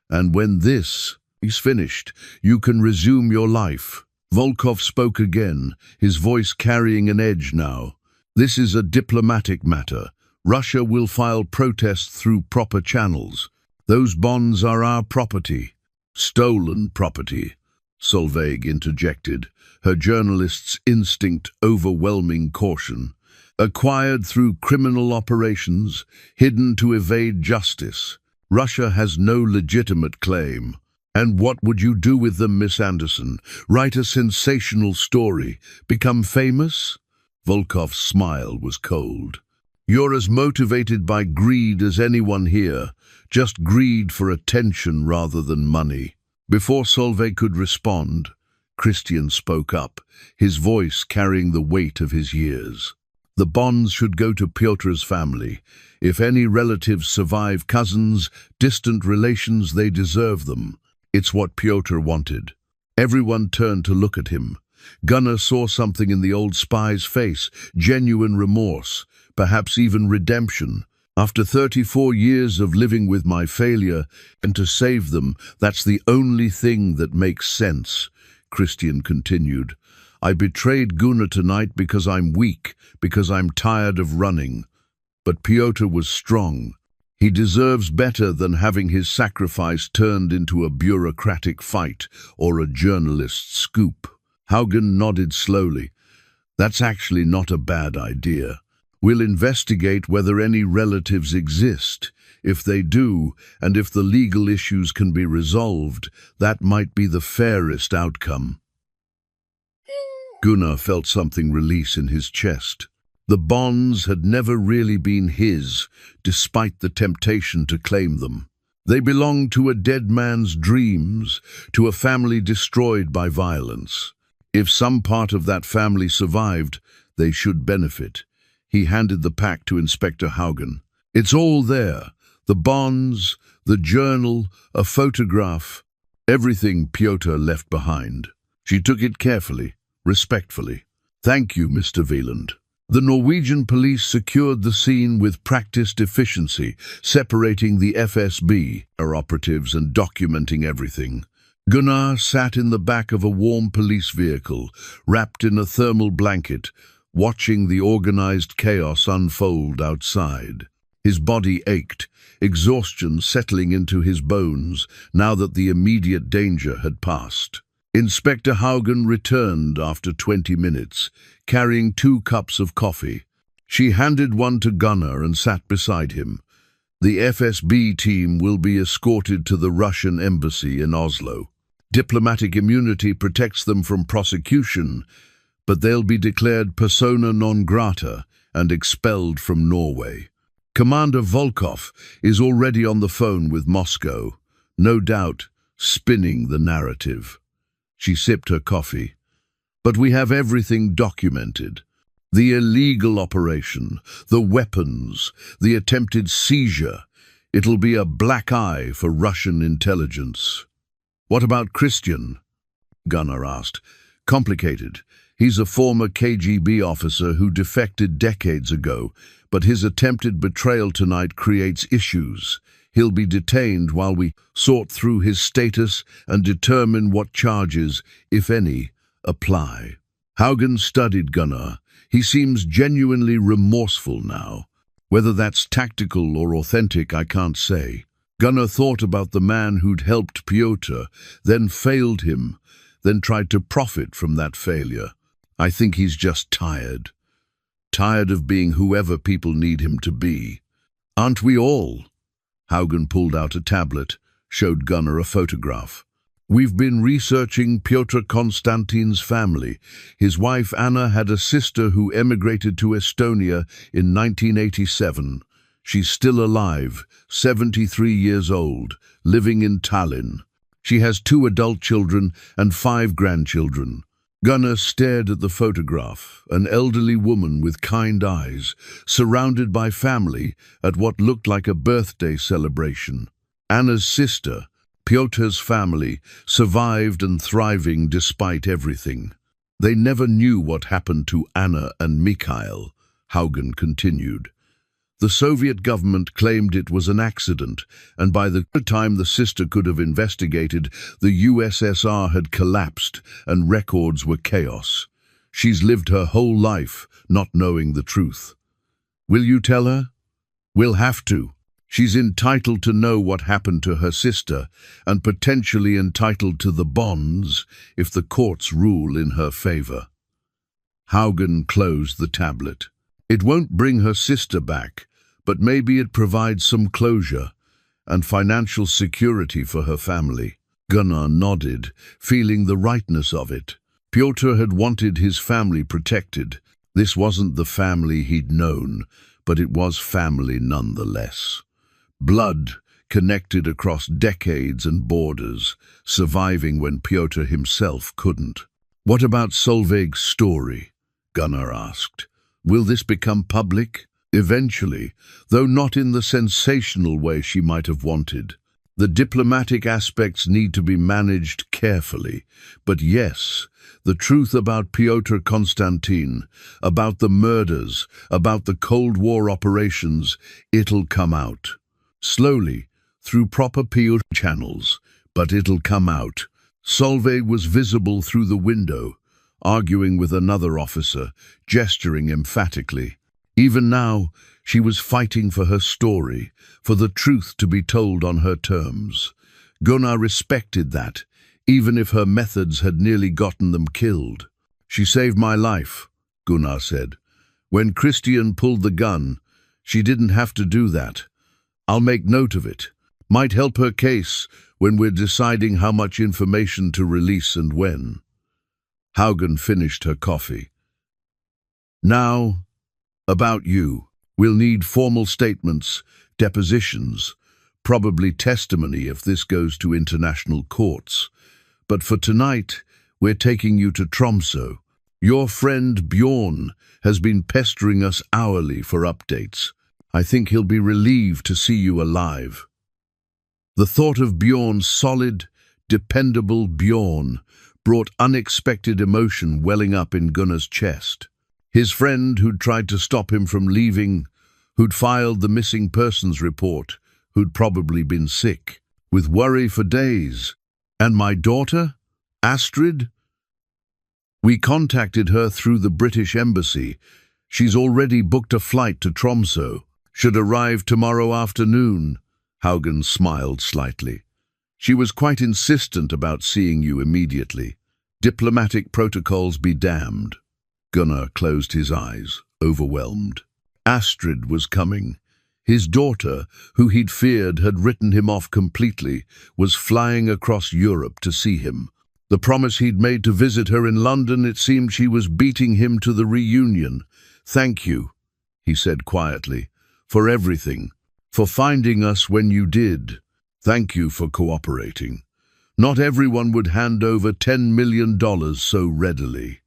And when this is finished, you can resume your life." Volkov spoke again, his voice carrying an edge now. "This is a diplomatic matter. Russia will file protests through proper channels. Those bonds are our property." "Stolen property," Solveig interjected, her journalist's instinct overwhelming caution. "Acquired through criminal operations, hidden to evade justice. Russia has no legitimate claim." "And what would you do with them, Miss Anderson? Write a sensational story? Become famous?" Volkov's smile was cold. "You're as motivated by greed as anyone here. Just greed for attention rather than money." Before Solveig could respond, Christian spoke up, his voice carrying the weight of his years. "The bonds should go to Pyotr's family. If any relatives survive, cousins, distant relations, they deserve them. It's what Pyotr wanted." Everyone turned to look at him. Gunnar saw something in the old spy's face, genuine remorse, perhaps even redemption. "After 34 years of living with my failure, and to save them, that's the only thing that makes sense," Christian continued. "I betrayed Gunnar tonight because I'm weak, because I'm tired of running. But Pyotr was strong. He deserves better than having his sacrifice turned into a bureaucratic fight or a journalist's scoop." Haugen nodded slowly. "That's actually not a bad idea. We'll investigate whether any relatives exist. If they do, and if the legal issues can be resolved, that might be the fairest outcome." Gunnar felt something release in his chest. The bonds had never really been his, despite the temptation to claim them. They belonged to a dead man's dreams, to a family destroyed by violence. If some part of that family survived, they should benefit. He handed the pack to Inspector Haugen. "It's all there. The bonds, the journal, a photograph, everything Pyotr left behind." She took it carefully, respectfully. "Thank you, Mr. Wieland." The Norwegian police secured the scene with practiced efficiency, separating the FSB operatives and documenting everything. Gunnar sat in the back of a warm police vehicle, wrapped in a thermal blanket, watching the organized chaos unfold outside. His body ached, exhaustion settling into his bones now that the immediate danger had passed. Inspector Haugen returned after 20 minutes, carrying 2 cups of coffee. She handed one to Gunnar and sat beside him. The FSB team will be escorted to the Russian embassy in Oslo. Diplomatic immunity protects them from prosecution, but they'll be declared persona non grata and expelled from Norway. Commander Volkov is already on the phone with Moscow, no doubt spinning the narrative. She sipped her coffee. But we have everything documented. The illegal operation, the weapons, the attempted seizure. It'll be a black eye for Russian intelligence. What about Christian? Gunnar asked. Complicated. He's a former KGB officer who defected decades ago, but his attempted betrayal tonight creates issues. He'll be detained while we sort through his status and determine what charges, if any, apply. Haugen studied Gunnar. He seems genuinely remorseful now. Whether that's tactical or authentic, I can't say. Gunnar thought about the man who'd helped Pyotr, then failed him, then tried to profit from that failure. I think he's just tired. Tired of being whoever people need him to be. Aren't we all? Haugen pulled out a tablet, showed Gunnar a photograph. We've been researching Pyotr Konstantin's family. His wife Anna had a sister who emigrated to Estonia in 1987. She's still alive, 73 years old, living in Tallinn. She has 2 adult children and 5 grandchildren. Gunnar stared at the photograph, an elderly woman with kind eyes, surrounded by family at what looked like a birthday celebration. Anna's sister, Pyotr's family, survived and thriving despite everything. They never knew what happened to Anna and Mikhail, Haugen continued. The Soviet government claimed it was an accident, and by the time the sister could have investigated, the USSR had collapsed and records were chaos. She's lived her whole life not knowing the truth. Will you tell her? We'll have to. She's entitled to know what happened to her sister, and potentially entitled to the bonds if the courts rule in her favor. Haugen closed the tablet. It won't bring her sister back, but maybe it provides some closure and financial security for her family. Gunnar nodded, feeling the rightness of it. Pyotr had wanted his family protected. This wasn't the family he'd known, but it was family nonetheless. Blood connected across decades and borders, surviving when Pyotr himself couldn't. What about Solveig's story? Gunnar asked. Will this become public? Eventually, though not in the sensational way she might have wanted. The diplomatic aspects need to be managed carefully. But yes, the truth about Pyotr Konstantin, about the murders, about the Cold War operations, it'll come out. Slowly, through proper PR channels, but it'll come out. Solveig was visible through the window, arguing with another officer, gesturing emphatically. Even now, she was fighting for her story, for the truth to be told on her terms. Gunnar respected that, even if her methods had nearly gotten them killed. She saved my life, Gunnar said. When Christian pulled the gun, she didn't have to do that. I'll make note of it. Might help her case when we're deciding how much information to release and when. Haugen finished her coffee. Now, about you. We'll need formal statements, depositions, probably testimony if this goes to international courts. But for tonight, we're taking you to Tromsø. Your friend Bjorn has been pestering us hourly for updates. I think he'll be relieved to see you alive. The thought of Bjorn's solid, dependable Bjorn brought unexpected emotion welling up in Gunnar's chest. His friend who'd tried to stop him from leaving, who'd filed the missing persons report, who'd probably been sick, with worry for days. And my daughter, Astrid? We contacted her through the British Embassy. She's already booked a flight to Tromsø. Should arrive tomorrow afternoon. Haugen smiled slightly. She was quite insistent about seeing you immediately. Diplomatic protocols be damned. Gunnar closed his eyes, overwhelmed. Astrid was coming. His daughter, who he'd feared had written him off completely, was flying across Europe to see him. The promise he'd made to visit her in London, it seemed she was beating him to the reunion. "Thank you," he said quietly, "for everything, for finding us when you did. Thank you for cooperating. Not everyone would hand over $10 million so readily."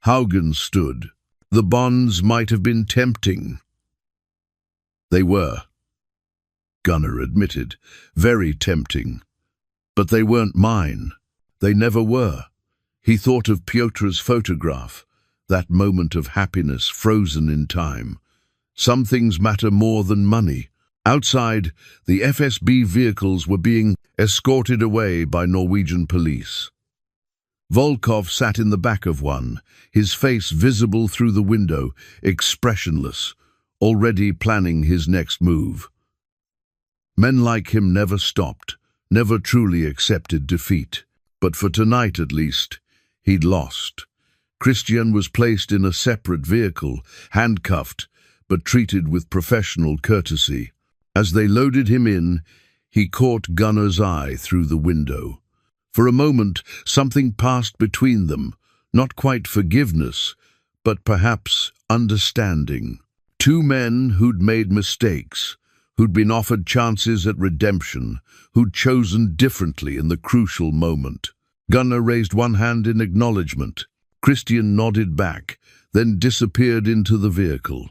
Haugen stood. The bonds might have been tempting. They were, Gunnar admitted, very tempting. But they weren't mine. They never were. He thought of Piotr's photograph, that moment of happiness frozen in time. Some things matter more than money. Outside, the FSB vehicles were being escorted away by Norwegian police. Volkov sat in the back of one, his face visible through the window, expressionless, already planning his next move. Men like him never stopped, never truly accepted defeat. But for tonight at least, he'd lost. Christian was placed in a separate vehicle, handcuffed, but treated with professional courtesy. As they loaded him in, he caught Gunnar's eye through the window. For a moment, something passed between them, not quite forgiveness, but perhaps understanding. Two men who'd made mistakes, who'd been offered chances at redemption, who'd chosen differently in the crucial moment. Gunnar raised one hand in acknowledgement. Christian nodded back, then disappeared into the vehicle.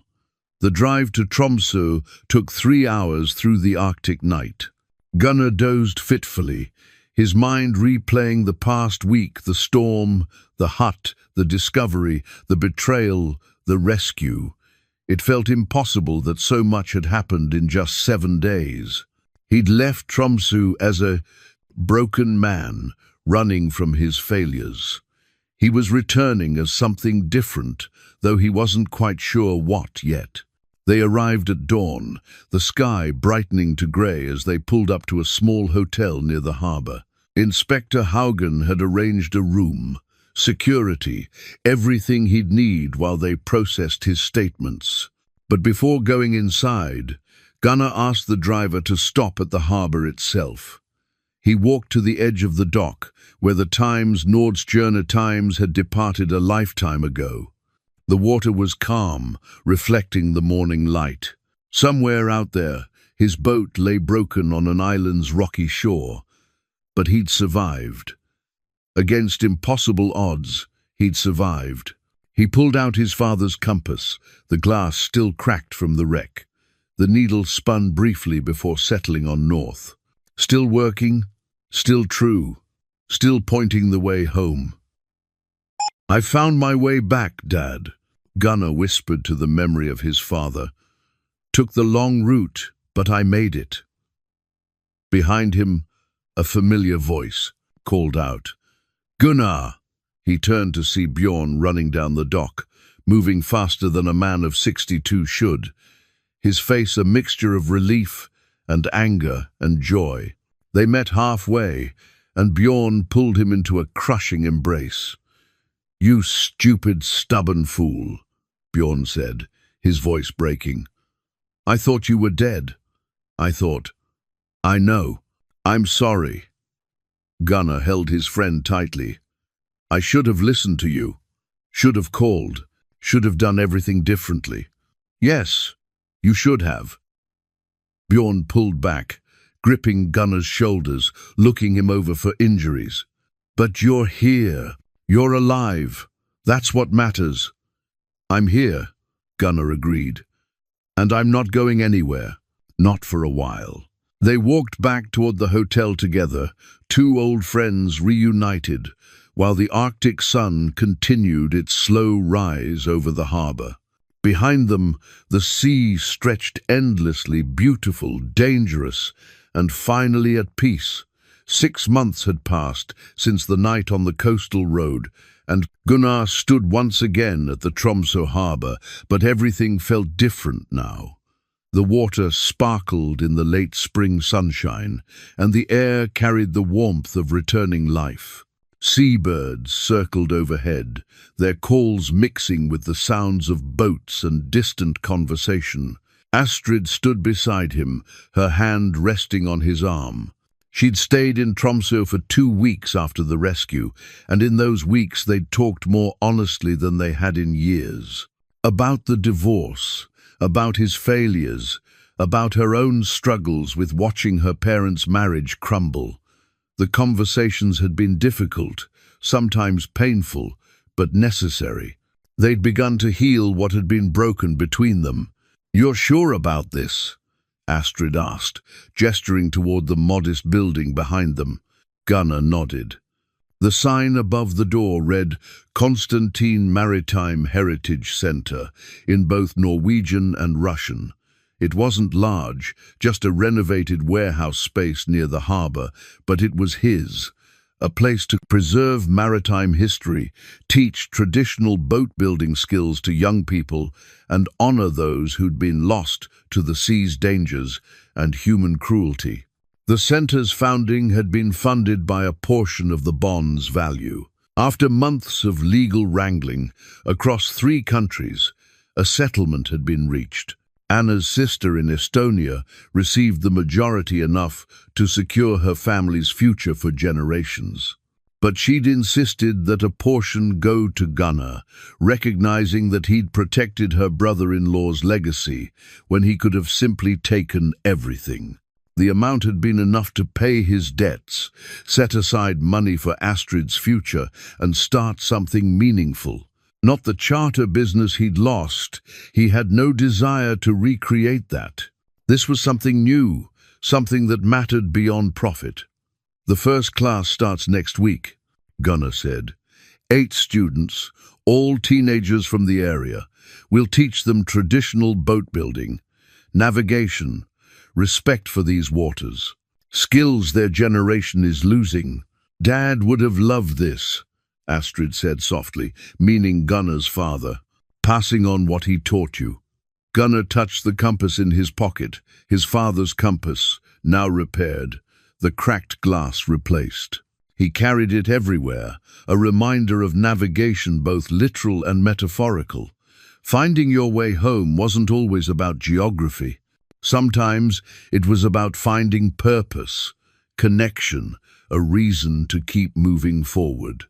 The drive to Tromsø took 3 hours through the Arctic night. Gunnar dozed fitfully, his mind replaying the past week, the storm, the hut, the discovery, the betrayal, the rescue. It felt impossible that so much had happened in just 7 days. He'd left Tromsø as a broken man, running from his failures. He was returning as something different, though he wasn't quite sure what yet. They arrived at dawn, the sky brightening to grey as they pulled up to a small hotel near the harbour. Inspector Haugen had arranged a room, security, everything he'd need while they processed his statements. But before going inside, Gunnar asked the driver to stop at the harbour itself. He walked to the edge of the dock, where the Nordsjøerne Times had departed a lifetime ago. The water was calm, reflecting the morning light. Somewhere out there, his boat lay broken on an island's rocky shore. But he'd survived. Against impossible odds, he'd survived. He pulled out his father's compass, the glass still cracked from the wreck. The needle spun briefly before settling on north. Still working, still true, still pointing the way home. "I found my way back, Dad," Gunnar whispered to the memory of his father. "Took the long route, but I made it." Behind him, a familiar voice called out, "Gunnar!" He turned to see Bjorn running down the dock, moving faster than a man of 62 should, his face a mixture of relief and anger and joy. They met halfway, and Bjorn pulled him into a crushing embrace. "You stupid, stubborn fool," Bjorn said, his voice breaking. "I thought you were dead. I know. I'm sorry." Gunnar held his friend tightly. "I should have listened to you. Should have called. Should have done everything differently." "Yes, you should have." Bjorn pulled back, gripping Gunnar's shoulders, looking him over for injuries. "But you're here. You're alive. That's what matters." "I'm here," Gunnar agreed. "And I'm not going anywhere. Not for a while." They walked back toward the hotel together, two old friends reunited, while the Arctic sun continued its slow rise over the harbor. Behind them, the sea stretched endlessly, beautiful, dangerous, and finally at peace. 6 months had passed since the night on the coastal road, and Gunnar stood once again at the Tromsø harbor, but everything felt different now. The water sparkled in the late spring sunshine, and the air carried the warmth of returning life. Seabirds circled overhead, their calls mixing with the sounds of boats and distant conversation. Astrid stood beside him, her hand resting on his arm. She'd stayed in Tromsø for 2 weeks after the rescue, and in those weeks they'd talked more honestly than they had in years. About the divorce, about his failures, about her own struggles with watching her parents' marriage crumble. The conversations had been difficult, sometimes painful, but necessary. They'd begun to heal what had been broken between them. "You're sure about this?" Astrid asked, gesturing toward the modest building behind them. Gunnar nodded. The sign above the door read Constantine Maritime Heritage Center in both Norwegian and Russian. It wasn't large, just a renovated warehouse space near the harbor, but it was his. A place to preserve maritime history, teach traditional boat-building skills to young people, and honor those who'd been lost to the sea's dangers and human cruelty. The center's founding had been funded by a portion of the bond's value. After months of legal wrangling across 3 countries, a settlement had been reached. Anna's sister in Estonia received the majority enough to secure her family's future for generations. But she'd insisted that a portion go to Gunnar, recognizing that he'd protected her brother-in-law's legacy when he could have simply taken everything. The amount had been enough to pay his debts, set aside money for Astrid's future, and start something meaningful. Not the charter business he'd lost. He had no desire to recreate that. This was something new, something that mattered beyond profit. "The first class starts next week," Gunnar said. 8 students, all teenagers from the area. We'll teach them traditional boat building, navigation, respect for these waters. Skills their generation is losing. Dad would have loved this, Astrid said softly, meaning Gunnar's father. "Passing on what he taught you." Gunnar touched the compass in his pocket, his father's compass, now repaired, the cracked glass replaced. He carried it everywhere, a reminder of navigation both literal and metaphorical. Finding your way home wasn't always about geography. Sometimes it was about finding purpose, connection, a reason to keep moving forward.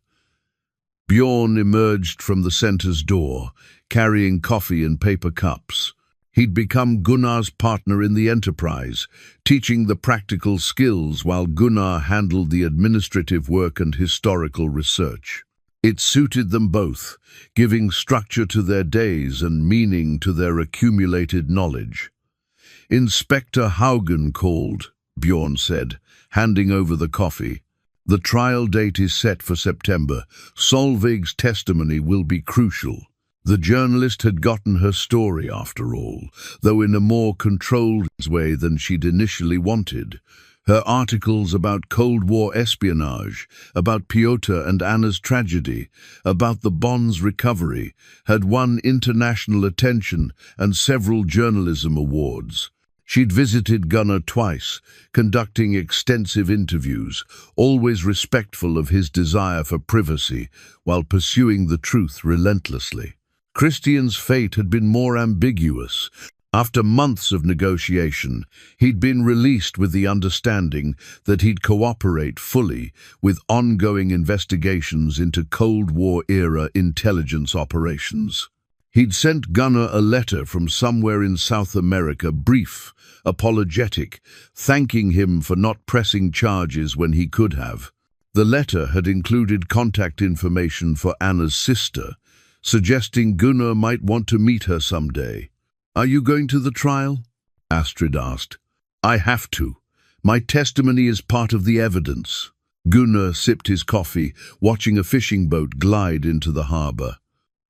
Bjorn emerged from the center's door, carrying coffee in paper cups. He'd become Gunnar's partner in the enterprise, teaching the practical skills while Gunnar handled the administrative work and historical research. It suited them both, giving structure to their days and meaning to their accumulated knowledge. "Inspector Haugen called," Bjorn said, handing over the coffee. "The trial date is set for September. Solveig's testimony will be crucial." The journalist had gotten her story after all, though in a more controlled way than she'd initially wanted. Her articles about Cold War espionage, about Piotr and Anna's tragedy, about the Bond's recovery, had won international attention and several journalism awards. She'd visited Gunnar twice, conducting extensive interviews, always respectful of his desire for privacy, while pursuing the truth relentlessly. Christian's fate had been more ambiguous. After months of negotiation, he'd been released with the understanding that he'd cooperate fully with ongoing investigations into Cold War-era intelligence operations. He'd sent Gunnar a letter from somewhere in South America, brief, apologetic, thanking him for not pressing charges when he could have. The letter had included contact information for Anna's sister, suggesting Gunnar might want to meet her someday. "Are you going to the trial?" Astrid asked. "I have to. My testimony is part of the evidence." Gunnar sipped his coffee, watching a fishing boat glide into the harbor.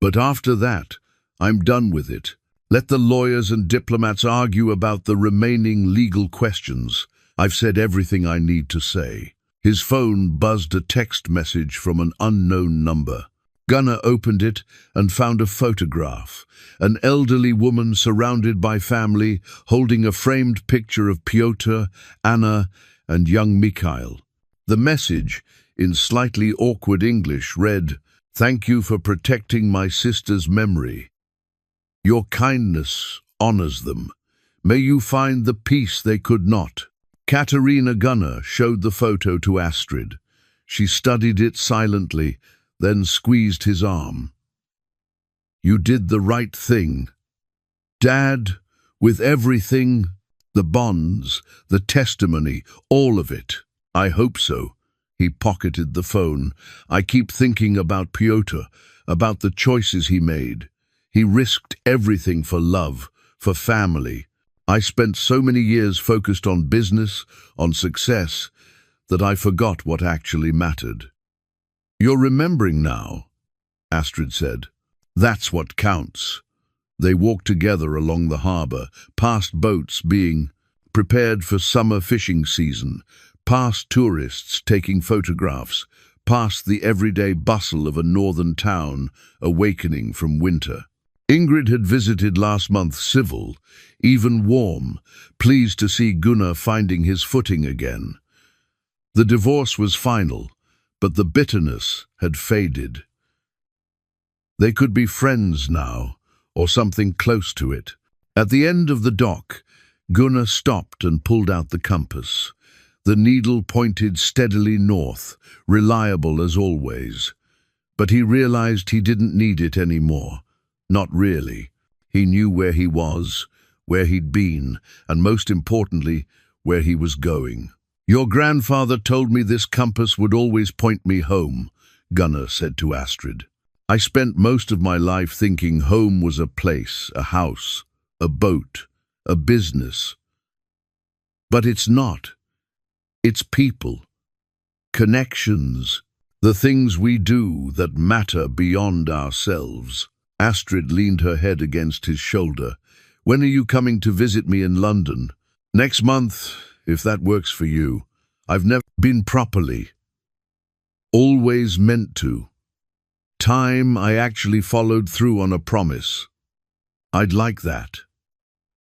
But after that, I'm done with it. Let the lawyers and diplomats argue about the remaining legal questions. I've said everything I need to say. His phone buzzed a text message from an unknown number. Gunnar opened it and found a photograph. An elderly woman surrounded by family, holding a framed picture of Pyotr, Anna, and young Mikhail. The message, in slightly awkward English, read, "Thank you for protecting my sister's memory. Your kindness honors them. May you find the peace they could not." Katerina Gunnar showed the photo to Astrid. She studied it silently, then squeezed his arm. "You did the right thing. Dad, with everything, the bonds, the testimony, all of it. I hope so." He pocketed the phone. "I keep thinking about Pyotr, about the choices he made. He risked everything for love, for family. I spent so many years focused on business, on success, that I forgot what actually mattered." "You're remembering now," Astrid said. "That's what counts." They walked together along the harbor, past boats being prepared for summer fishing season, past tourists taking photographs, past the everyday bustle of a northern town awakening from winter. Ingrid had visited last month, civil, even warm, pleased to see Gunnar finding his footing again. The divorce was final, but the bitterness had faded. They could be friends now, or something close to it. At the end of the dock, Gunnar stopped and pulled out the compass. The needle pointed steadily north, reliable as always. But he realized he didn't need it anymore. Not really. He knew where he was, where he'd been, and most importantly, where he was going. "Your grandfather told me this compass would always point me home," Gunnar said to Astrid. "I spent most of my life thinking home was a place, a house, a boat, a business. But it's not. It's people, connections, the things we do that matter beyond ourselves." Astrid leaned her head against his shoulder. "When are you coming to visit me in London?" "Next month, if that works for you. I've never been properly. Always meant to. Time I actually followed through on a promise. I'd like that."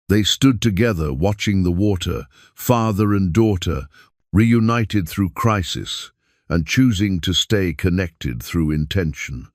They stood together, watching the water, father and daughter, reunited through crisis, and choosing to stay connected through intention.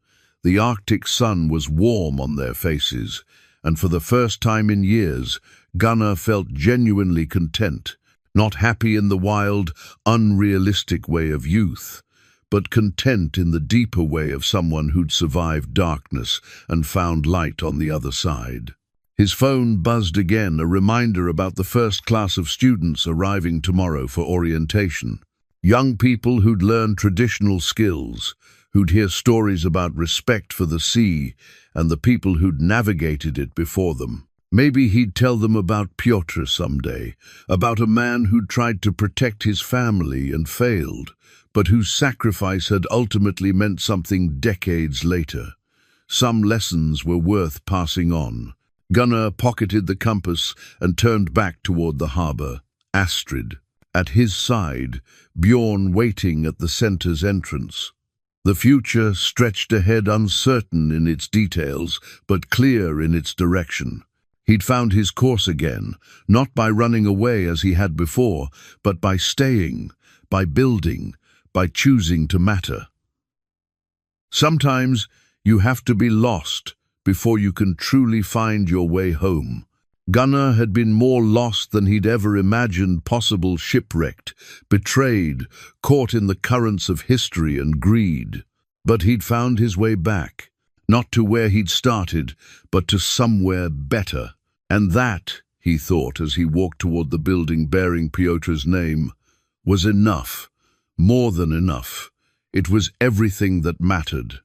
The Arctic sun was warm on their faces, and for the first time in years, Gunnar felt genuinely content, not happy in the wild, unrealistic way of youth, but content in the deeper way of someone who'd survived darkness and found light on the other side. His phone buzzed again, a reminder about the first class of students arriving tomorrow for orientation. Young people who'd learned traditional skills, who'd hear stories about respect for the sea and the people who'd navigated it before them. Maybe he'd tell them about Pyotr someday, about a man who'd tried to protect his family and failed, but whose sacrifice had ultimately meant something decades later. Some lessons were worth passing on. Gunnar pocketed the compass and turned back toward the harbor. Astrid, at his side, Bjorn waiting at the center's entrance. The future stretched ahead, uncertain in its details, but clear in its direction. He'd found his course again, not by running away as he had before, but by staying, by building, by choosing to matter. Sometimes you have to be lost before you can truly find your way home. Gunnar had been more lost than he'd ever imagined possible, shipwrecked, betrayed, caught in the currents of history and greed. But he'd found his way back, not to where he'd started, but to somewhere better. And that, he thought as he walked toward the building bearing Pyotr's name, was enough, more than enough. It was everything that mattered.